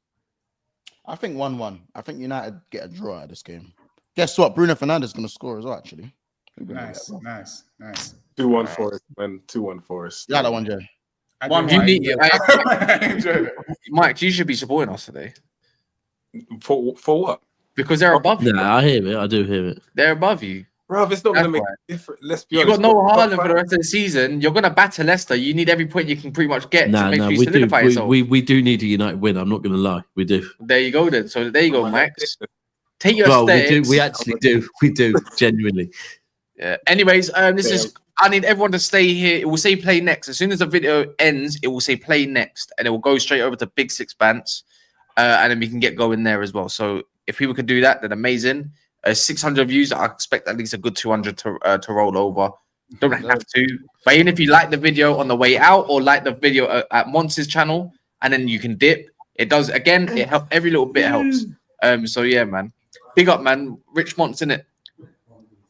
I think 1-1. I think United get a draw out of this game. Guess what? Bruno Fernandes is going to score as well. Actually, nice. 2-1 Forest, man. 2-1 Forest. Yeah, that one, Jay. I enjoyed it. Mike, you should be supporting us today. For what? Because they're above you. Yeah, I hear it. I do hear it. They're above you. Bro, it's not going to make a difference. Let's be honest. You got no Haaland for the rest of the season. You're going to batter Leicester. You need every point you can pretty much get to make sure you solidify yourself. We do need a United win. I'm not going to lie. We do. There you go then. So there you go, Max. Take your steps. We actually do. We do. Genuinely. Yeah. Anyways, I need everyone to stay here. It will say play next. As soon as the video ends, it will say play next. And it will go straight over to Big Six Bants. And then we can get going there as well. So if people can do that, then amazing. 600 views, I expect at least a good 200 to roll over. Don't have to. But even if you like the video on the way out or like the video at Monster's channel, and then you can dip, it does, again, it helps. Every little bit helps. So yeah, man. Big up, man. Rich Monts, innit?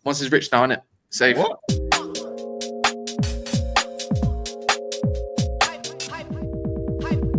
Monster's rich now, innit? Safe. What?